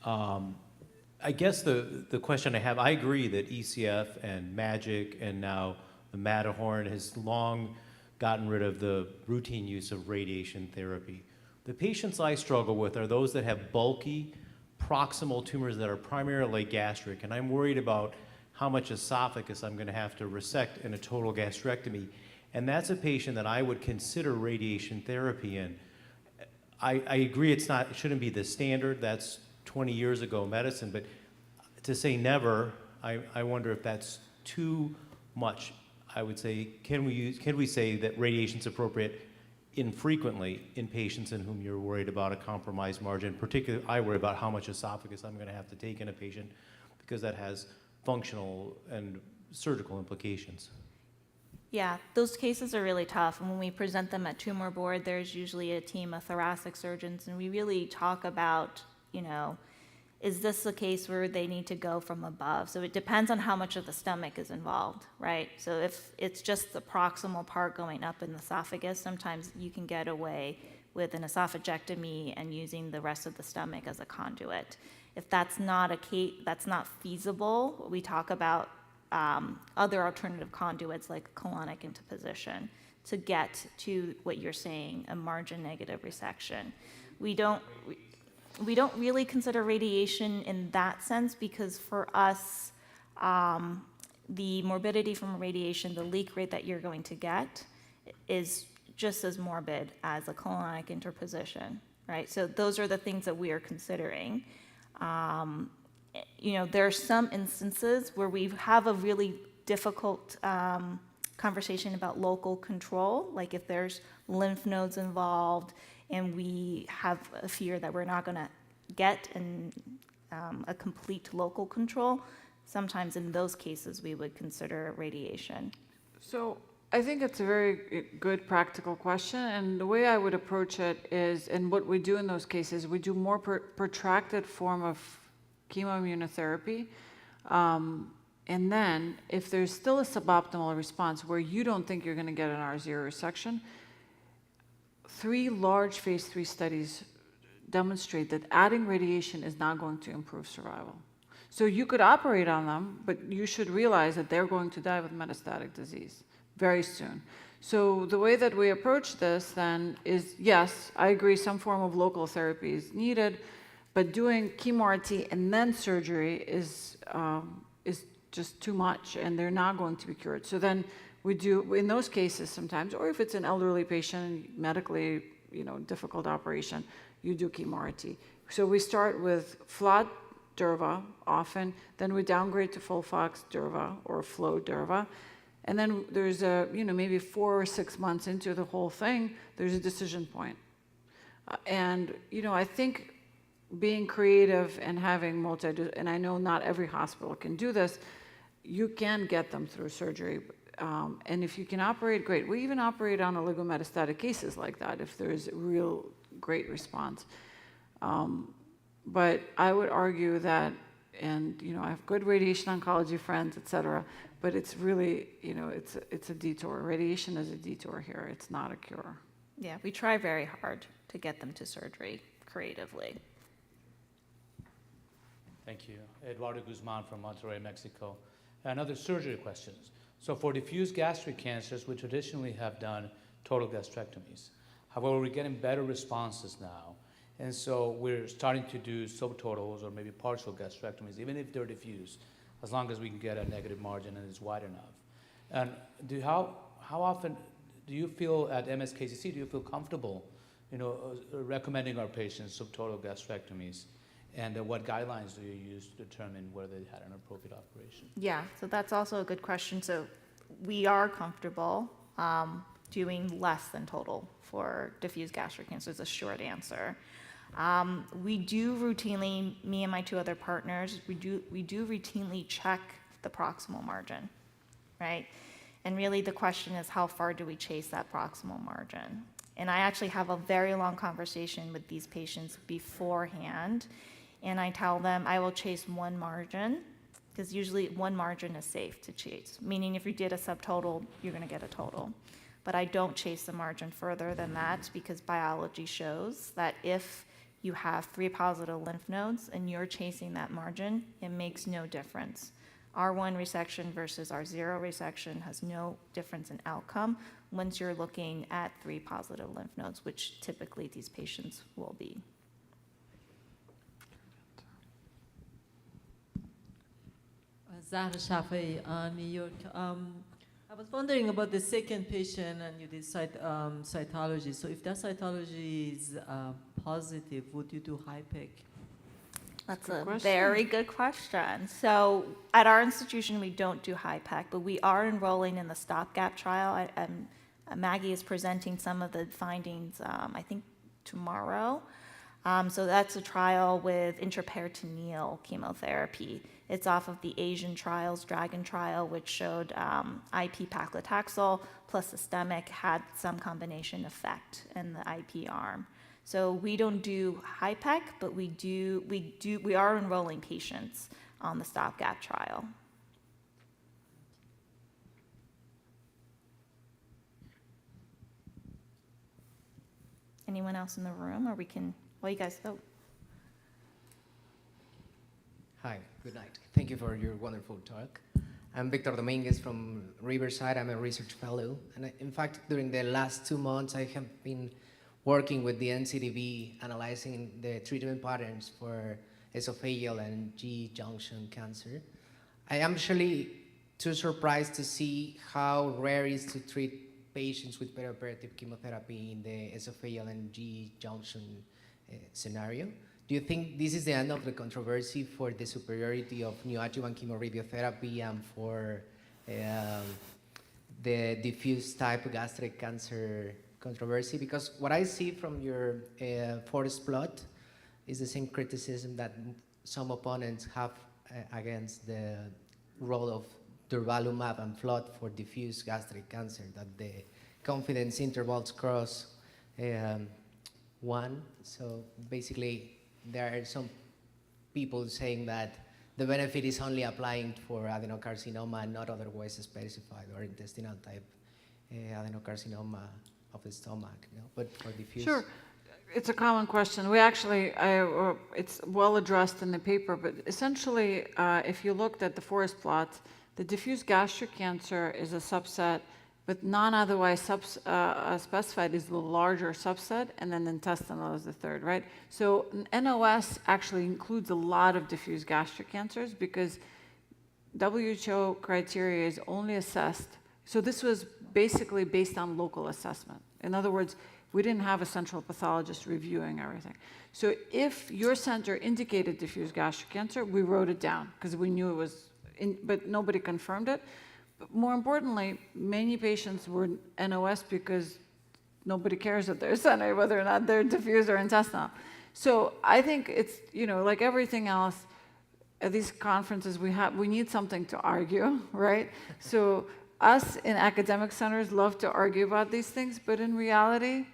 I guess the question I have, I agree that ECF and MAGIC and now the Matterhorn has long gotten rid of the routine use of radiation therapy. The patients I struggle with are those that have bulky proximal tumors that are primarily gastric, and I'm worried about how much esophagus I'm going to have to resect in a total gastrectomy. And that's a patient that I would consider radiation therapy in. I agree it shouldn't be the standard, that's 20 years ago medicine, but to say never, I wonder if that's too much. I would say, can we say that radiation's appropriate infrequently in patients in whom you're worried about a compromised margin? Particularly, I worry about how much esophagus I'm going to have to take in a patient because that has functional and surgical implications. Yeah, those cases are really tough. And when we present them at tumor board, there's usually a team of thoracic surgeons, and we really talk about, is this a case where they need to go from above? So it depends on how much of the stomach is involved, right? So if it's just the proximal part going up in the esophagus, sometimes you can get away with an esophagectomy and using the rest of the stomach as a conduit. If that's not that's not feasible, we talk about other alternative conduits like colonic interposition to get to what you're saying, a margin negative resection. We don't really consider radiation in that sense because for us, the morbidity from radiation, the leak rate that you're going to get is just as morbid as a colonic interposition, right? So those are the things that we are considering. There are some instances where we have a really difficult conversation about local control, like if there's lymph nodes involved and we have a fear that we're not going to get a complete local control, sometimes in those cases we would consider radiation. So I think it's a very good practical question, and the way I would approach it is, and what we do in those cases, we do more protracted form of chemoimmunotherapy, and then if there's still a suboptimal response where you don't think you're going to get an R0 resection, 3 large phase 3 studies demonstrate that adding radiation is not going to improve survival. So you could operate on them, but you should realize that they're going to die with metastatic disease very soon. So the way that we approach this then is, yes, I agree, some form of local therapy is needed, but doing chemo-RT and then surgery is just too much, and they're not going to be cured. So then we do, in those cases sometimes, or if it's an elderly patient, medically, difficult operation, you do chemo-RT. So we start with FLOT Durva often, then we downgrade to FOLFOX Durva or Flow Durva. And then there's maybe 4 or 6 months into the whole thing, there's a decision point. I think being creative and having and I know not every hospital can do this, you can get them through surgery. And if you can operate, great. We even operate on oligometastatic cases like that if there's real great response. But I would argue that, and I have good radiation oncology friends, et cetera, but it's really, it's a detour. Radiation is a detour here. It's not a cure. Yeah, we try very hard to get them to surgery creatively. Thank you. Eduardo Guzman from Monterrey, Mexico. Another surgery questions. So for diffuse gastric cancers, we traditionally have done total gastrectomies. However, we're getting better responses now. And so we're starting to do subtotals or maybe partial gastrectomies, even if they're diffuse, as long as we can get a negative margin and it's wide enough. And how often do you feel at MSKCC, do you feel comfortable, recommending our patients subtotal gastrectomies? And what guidelines do you use to determine whether they had an appropriate operation? Yeah, so that's also a good question. So we are comfortable doing less than total for diffuse gastric cancer is a short answer. We do routinely, me and my 2 other partners, we do routinely check the proximal margin, right? And really the question is, how far do we chase that proximal margin? And I actually have a very long conversation with these patients beforehand, and I tell them I will chase 1 margin, because usually 1 margin is safe to chase, meaning if you did a subtotal, you're going to get a total. But I don't chase the margin further than that, because biology shows that if you have 3 positive lymph nodes and you're chasing that margin, it makes no difference. R1 resection versus R0 resection has no difference in outcome once you're looking at 3 positive lymph nodes, which typically these patients will be. Zahra Shafei, New York. I was wondering about the second patient, and you did cytology. So if that cytology is positive, would you do HIPEC? That's Good a question. very good question. So at our institution, we don't do HIPEC, but we are enrolling in the stopgap trial. Maggie is presenting some of the findings, I think, tomorrow. So that's a trial with intraperitoneal chemotherapy. It's off of the Asian trials, Dragon trial, which showed IP paclitaxel plus systemic had some combination effect in the IP arm. So we don't do HIPEC, but we are enrolling patients on the stopgap trial. Anyone else in the room, or we can? Well, you guys. Oh. Hi, good night. Thank you for your wonderful talk. I'm Victor Dominguez from Riverside. I'm a research fellow. And in fact, during the last 2 months, I have been working with the NCDB, analyzing the treatment patterns for esophageal and GE junction cancer. I am actually too surprised to see how rare it is to treat patients with perioperative chemotherapy in the esophageal and GE junction scenario. Do you think this is the end of the controversy for the superiority of neoadjuvant chemoradiotherapy and for the diffuse type gastric cancer controversy? Because what I see from your forest plot is the same criticism that some opponents have against the role of durvalumab and FLOT for diffuse gastric cancer, that the confidence intervals cross 1. So basically, there are some people saying that the benefit is only applying for adenocarcinoma and not otherwise specified, or intestinal type adenocarcinoma of the stomach, but for diffuse. Sure. It's a common question. We actually, it's well addressed in the paper, but essentially, if you looked at the forest plots, the diffuse gastric cancer is a subset, but non-otherwise specified is the larger subset, and then intestinal is the third, right? So NOS actually includes a lot of diffuse gastric cancers because WHO criteria is only assessed. So this was basically based on local assessment. In other words, we didn't have a central pathologist reviewing everything. So if your center indicated diffuse gastric cancer, we wrote it down because we knew it was, but nobody confirmed it. But more importantly, many patients were NOS because nobody cares at their center whether or not they're diffuse or intestinal. So I think it's, like everything else, at these conferences we need something to argue, right? So us in academic centers love to argue about these things, but in reality,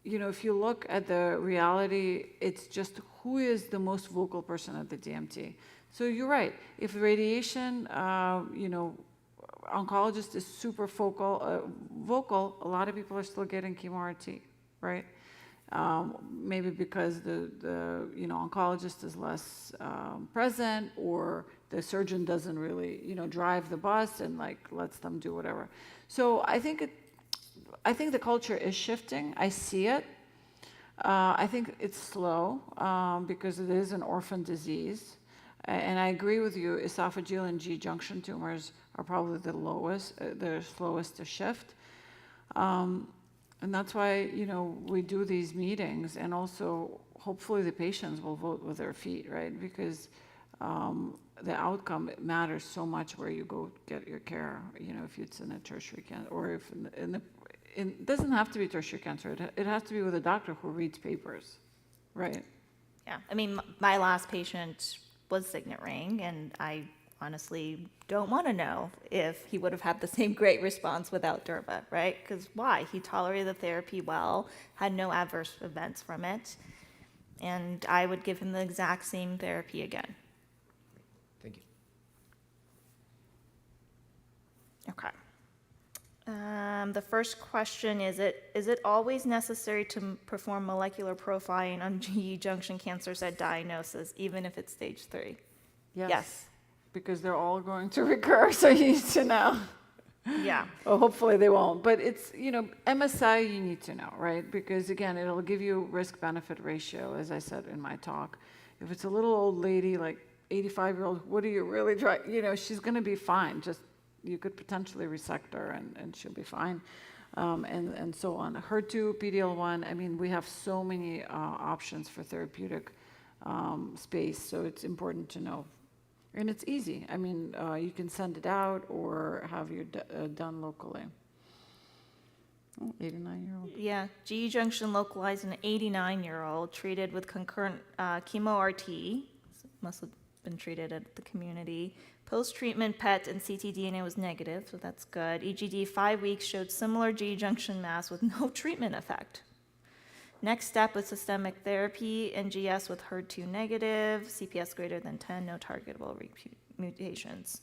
if you look at the reality, it's just who is the most vocal person at the DMT. So you're right. If radiation, oncologist is super vocal, a lot of people are still getting chemo-RT, right? Maybe because the oncologist is less present, or the surgeon doesn't really drive the bus and lets them do whatever. So I think the culture is shifting. I see it. I think it's slow because it is an orphan disease. And I agree with you, esophageal and G-junction tumors are probably the slowest to shift. And that's why, we do these meetings, and also hopefully the patients will vote with their feet, right? Because the outcome matters so much where you go get your care, if it's in a tertiary cancer, or if it doesn't have to be tertiary cancer. It has to be with a doctor who reads papers, right? Yeah, I mean, my last patient was signet ring, and I honestly don't want to know if he would have had the same great response without Durva, right? Because why? He tolerated the therapy well, had no adverse events from it, and I would give him the exact same therapy again. Thank you. Okay. The first question is it always necessary to perform molecular profiling on GE junction cancers at diagnosis, even if it's stage 3? Yes. Because they're all going to recur, so you need to know. Yeah. Well, hopefully they won't. But it's, MSI you need to know, right? Because again, it'll give you risk-benefit ratio, as I said in my talk. If it's a little old lady, like 85-year-old, what do you really try? She's going to be fine. Just you could potentially resect her and she'll be fine, and so on. HER2, PD-L1, I mean, we have so many options for therapeutic space, so it's important to know. And it's easy. I mean, you can send it out or have your done locally. 89-year-old. Yeah, GE junction localized in an 89-year-old treated with concurrent chemo-RT. Must have been treated at the community. Post-treatment PET and ctDNA was negative, so that's good. EGD 5 weeks showed similar GE junction mass with no treatment effect. Next step was systemic therapy, NGS with HER2 negative, CPS greater than 10, no targetable mutations.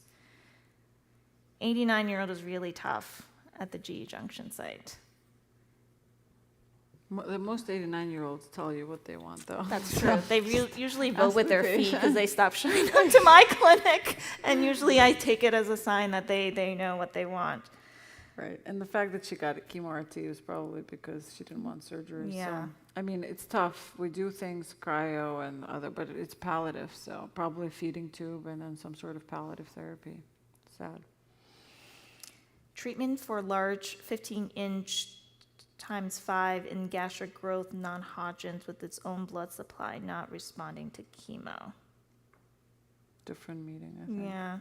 89-year-old is really tough at the GE junction site. The most 89-year-olds tell you what they want, though. That's true. They usually vote Ask with the their feet patient. because they stop showing up to my clinic, and usually I take it as a sign that they know what they want. Right, and the fact that she got chemo-RT is probably because she didn't want surgery. Yeah. So, I mean, it's tough. We do things, cryo and other, but it's palliative, so probably feeding tube and then some sort of palliative therapy. Sad. Treatment for large 15-inch times 5 in gastric growth non-Hodgkin's with its own blood supply not responding to chemo. Different meeting, I think. Yeah.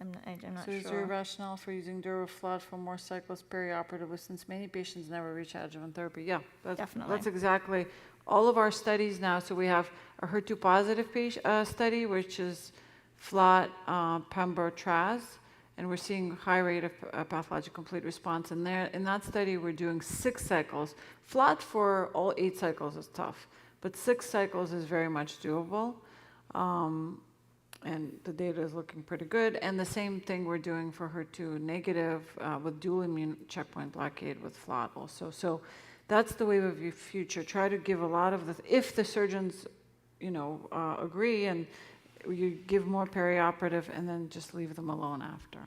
I'm not So is there a sure. rationale for using Duraflot for more cycles perioperatively since many patients never reach adjuvant therapy? Yeah, Definitely. that's exactly all of our studies now. So we have a HER2 positive study, which is FLOT, Pembro, Traz, and we're seeing high rate of pathologic complete response. And there, in that study, we're doing 6 cycles. FLOT for all 8 cycles is tough, but 6 cycles is very much doable. and the data is looking pretty good. And the same thing we're doing for HER2 negative with dual immune checkpoint blockade with FLOT also. So that's the wave of your future. Try to give a lot of the, if the surgeons, agree, and you give more perioperative and then just leave them alone after.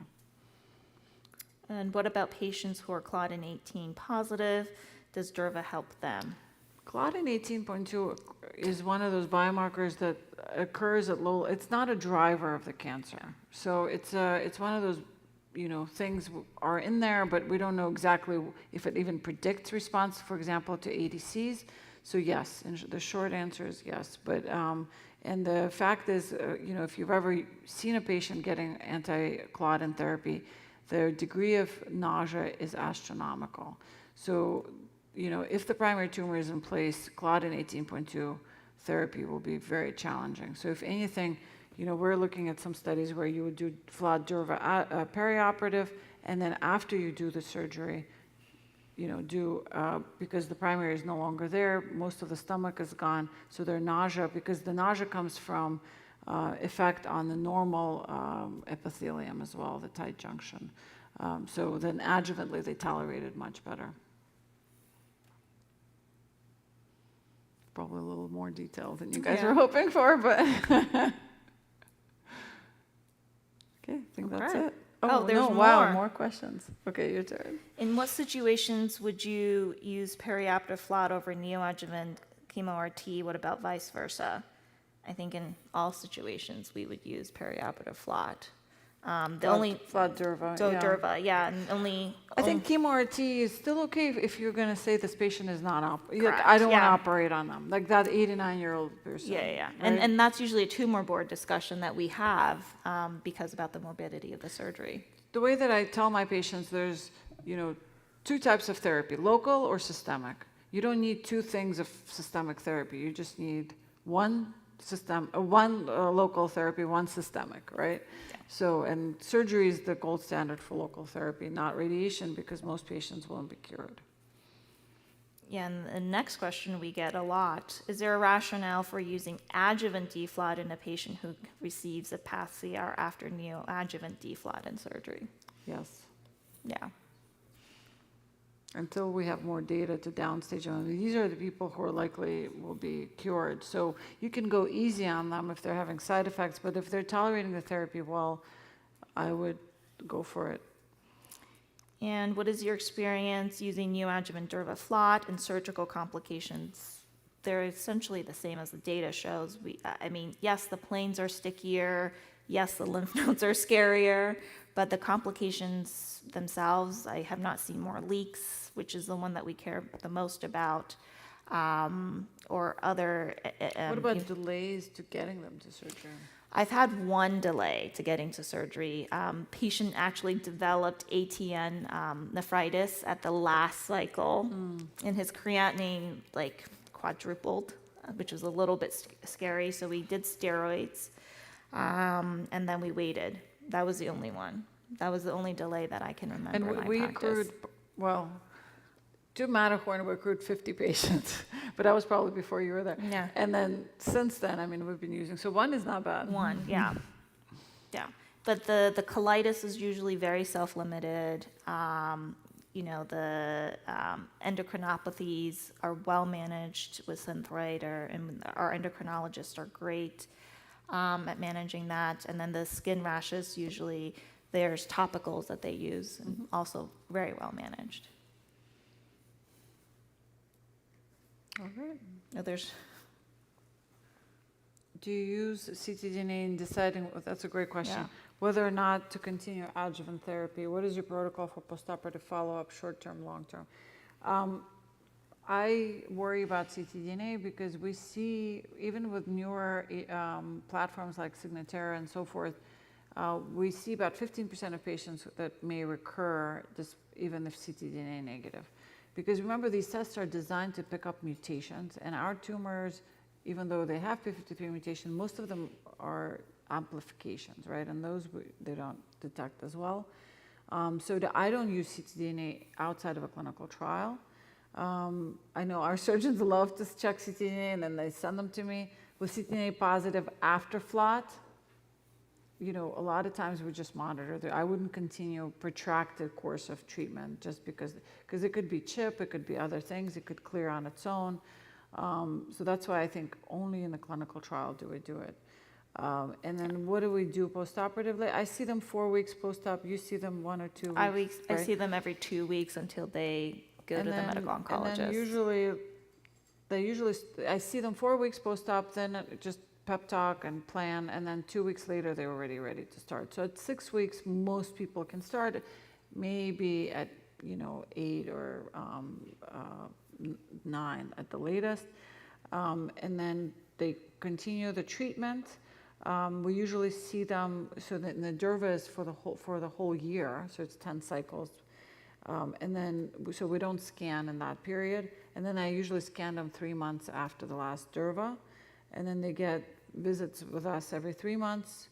And what about patients who are Claudin 18 positive? Does Durva help them? Claudin 18.2 is one of those biomarkers that occurs at low. It's not a driver of the cancer, so it's one of those things are in there, but we don't know exactly if it even predicts response, for example, to ADCs. So yes, and the short answer is yes. But and the fact is, if you've ever seen a patient getting anti-Claudin therapy, their degree of nausea is astronomical. So if the primary tumor is in place, Claudin 18.2 therapy will be very challenging. So if anything, we're looking at some studies where you would do FLOT Durva perioperative, and then after you do the surgery, because the primary is no longer there, most of the stomach is gone, so their nausea, because the nausea comes from effect on the normal epithelium as well, the tight junction. So then adjuvantly, they tolerate it much better. Probably a little more detail than you guys were hoping for, but okay, I think that's Okay. it. Oh, there's no, wow, more. more questions. Okay, your turn. In what situations would you use perioperative FLOT over neoadjuvant chemo RT? What about vice versa? I think in all situations we would use perioperative FLOT. The only FLOT Durva. Durva, yeah, and only. I think chemo RT is still okay if you're going to say this patient is not Correct, I don't want to yeah. operate on them, like that 89-year-old person. Yeah. Right? And that's usually a tumor board discussion that we have because about the morbidity of the surgery. The way that I tell my patients, there's, two types of therapy, local or systemic. You don't need two things of systemic therapy. You just need one local therapy, one systemic, right? Yeah. So, and surgery is the gold standard for local therapy, not radiation, because most patients won't be cured. Yeah, and the next question we get a lot, is there a rationale for using adjuvant DFLOT in a patient who receives a path CR after neoadjuvant DFLOT in surgery? Yes. Yeah. Until we have more data to downstage them. These are the people who are likely will be cured. So you can go easy on them if they're having side effects, but if they're tolerating the therapy well, I would go for it. And what is your experience using neoadjuvant Durva FLOT and surgical complications? They're essentially the same as the data shows. Yes, the planes are stickier. Yes, the lymph nodes are scarier, but the complications themselves, I have not seen more leaks, which is the one that we care the most about, or other. What about delays to getting them to surgery? I've had one delay to getting to surgery. Patient actually developed ATN nephritis at the last cycle, and his creatinine quadrupled, which was a little bit scary. So we did steroids, and then we waited. That was the only one. That was the only delay that I can remember. And in my we practice. accrued, to Matterhorn, we accrued 50 patients, but that was probably before you were there. Yeah. And then since then, we've been using, so one is not bad. One, yeah. Yeah. But the colitis is usually very self-limited. The endocrinopathies are well managed with Synthroid, and our endocrinologists are great at managing that. And then the skin rashes, usually there's topicals that they use, and also very well managed. All right. Do you use ctDNA in deciding, that's a great question, Yeah. whether or not to continue adjuvant therapy? What is your protocol for postoperative follow-up, short-term, long-term? I worry about ctDNA because we see, even with newer platforms like Signatera and so forth, we see about 15% of patients that may recur even if ctDNA negative. Because remember, these tests are designed to pick up mutations, and our tumors, even though they have p53 mutation, most of them are amplifications, right? And those they don't detect as well. I don't use ctDNA outside of a clinical trial. I know our surgeons love to check ctDNA, and then they send them to me. With ctDNA positive after FLOT, a lot of times we just monitor. I wouldn't continue a protracted course of treatment just because it could be CHIP, it could be other things, it could clear on its own. So that's why I think only in the clinical trial do we do it. And then what do we do postoperatively? I see them 4 weeks post-op. You see them 1 or 2 weeks. I right? see them every 2 weeks until they go to the medical oncologist. And then usually, I see them 4 weeks post-op, then just pep talk and plan, and then 2 weeks later, they're already ready to start. So at 6 weeks, most people can start, maybe at, 8 or 9 at the latest. And then they continue the treatment. We usually see them, so that the Durva is for the whole year, so it's 10 cycles. And then, so we don't scan in that period. And then I usually scan them 3 months after the last Durva. And then they get visits with us every 3 months,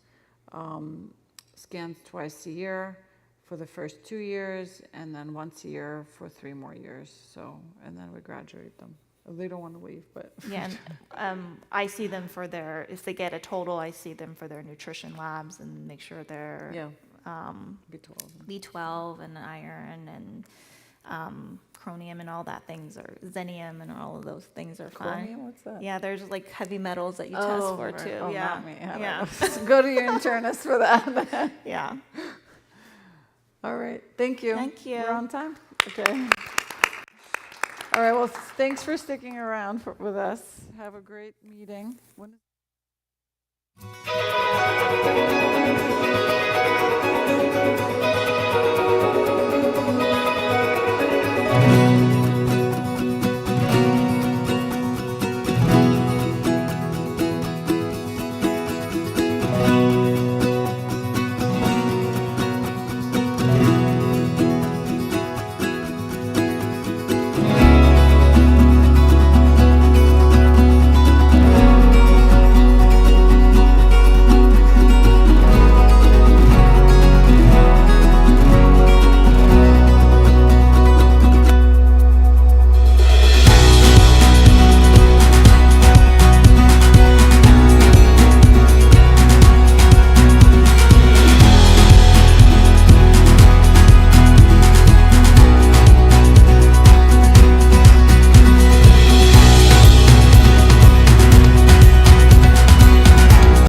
scans twice a year for the first 2 years, and then once a year for 3 more years. So, and then we graduate them. They don't want to leave, but. Yeah, and I see them for if they get a total, I see them for their nutrition labs and make sure they're Yeah, B12. B12 and iron and chromium and all that things, or xenium and all of those things are fine. Chromium, what's that? Yeah, there's like heavy metals that you test for right. too. Oh, yeah, not me. I don't yeah, know. Go to your internist for that. yeah. All right, thank you. Thank you. We're on time? Okay. All right, well, thanks for sticking around with us. Have a great meeting.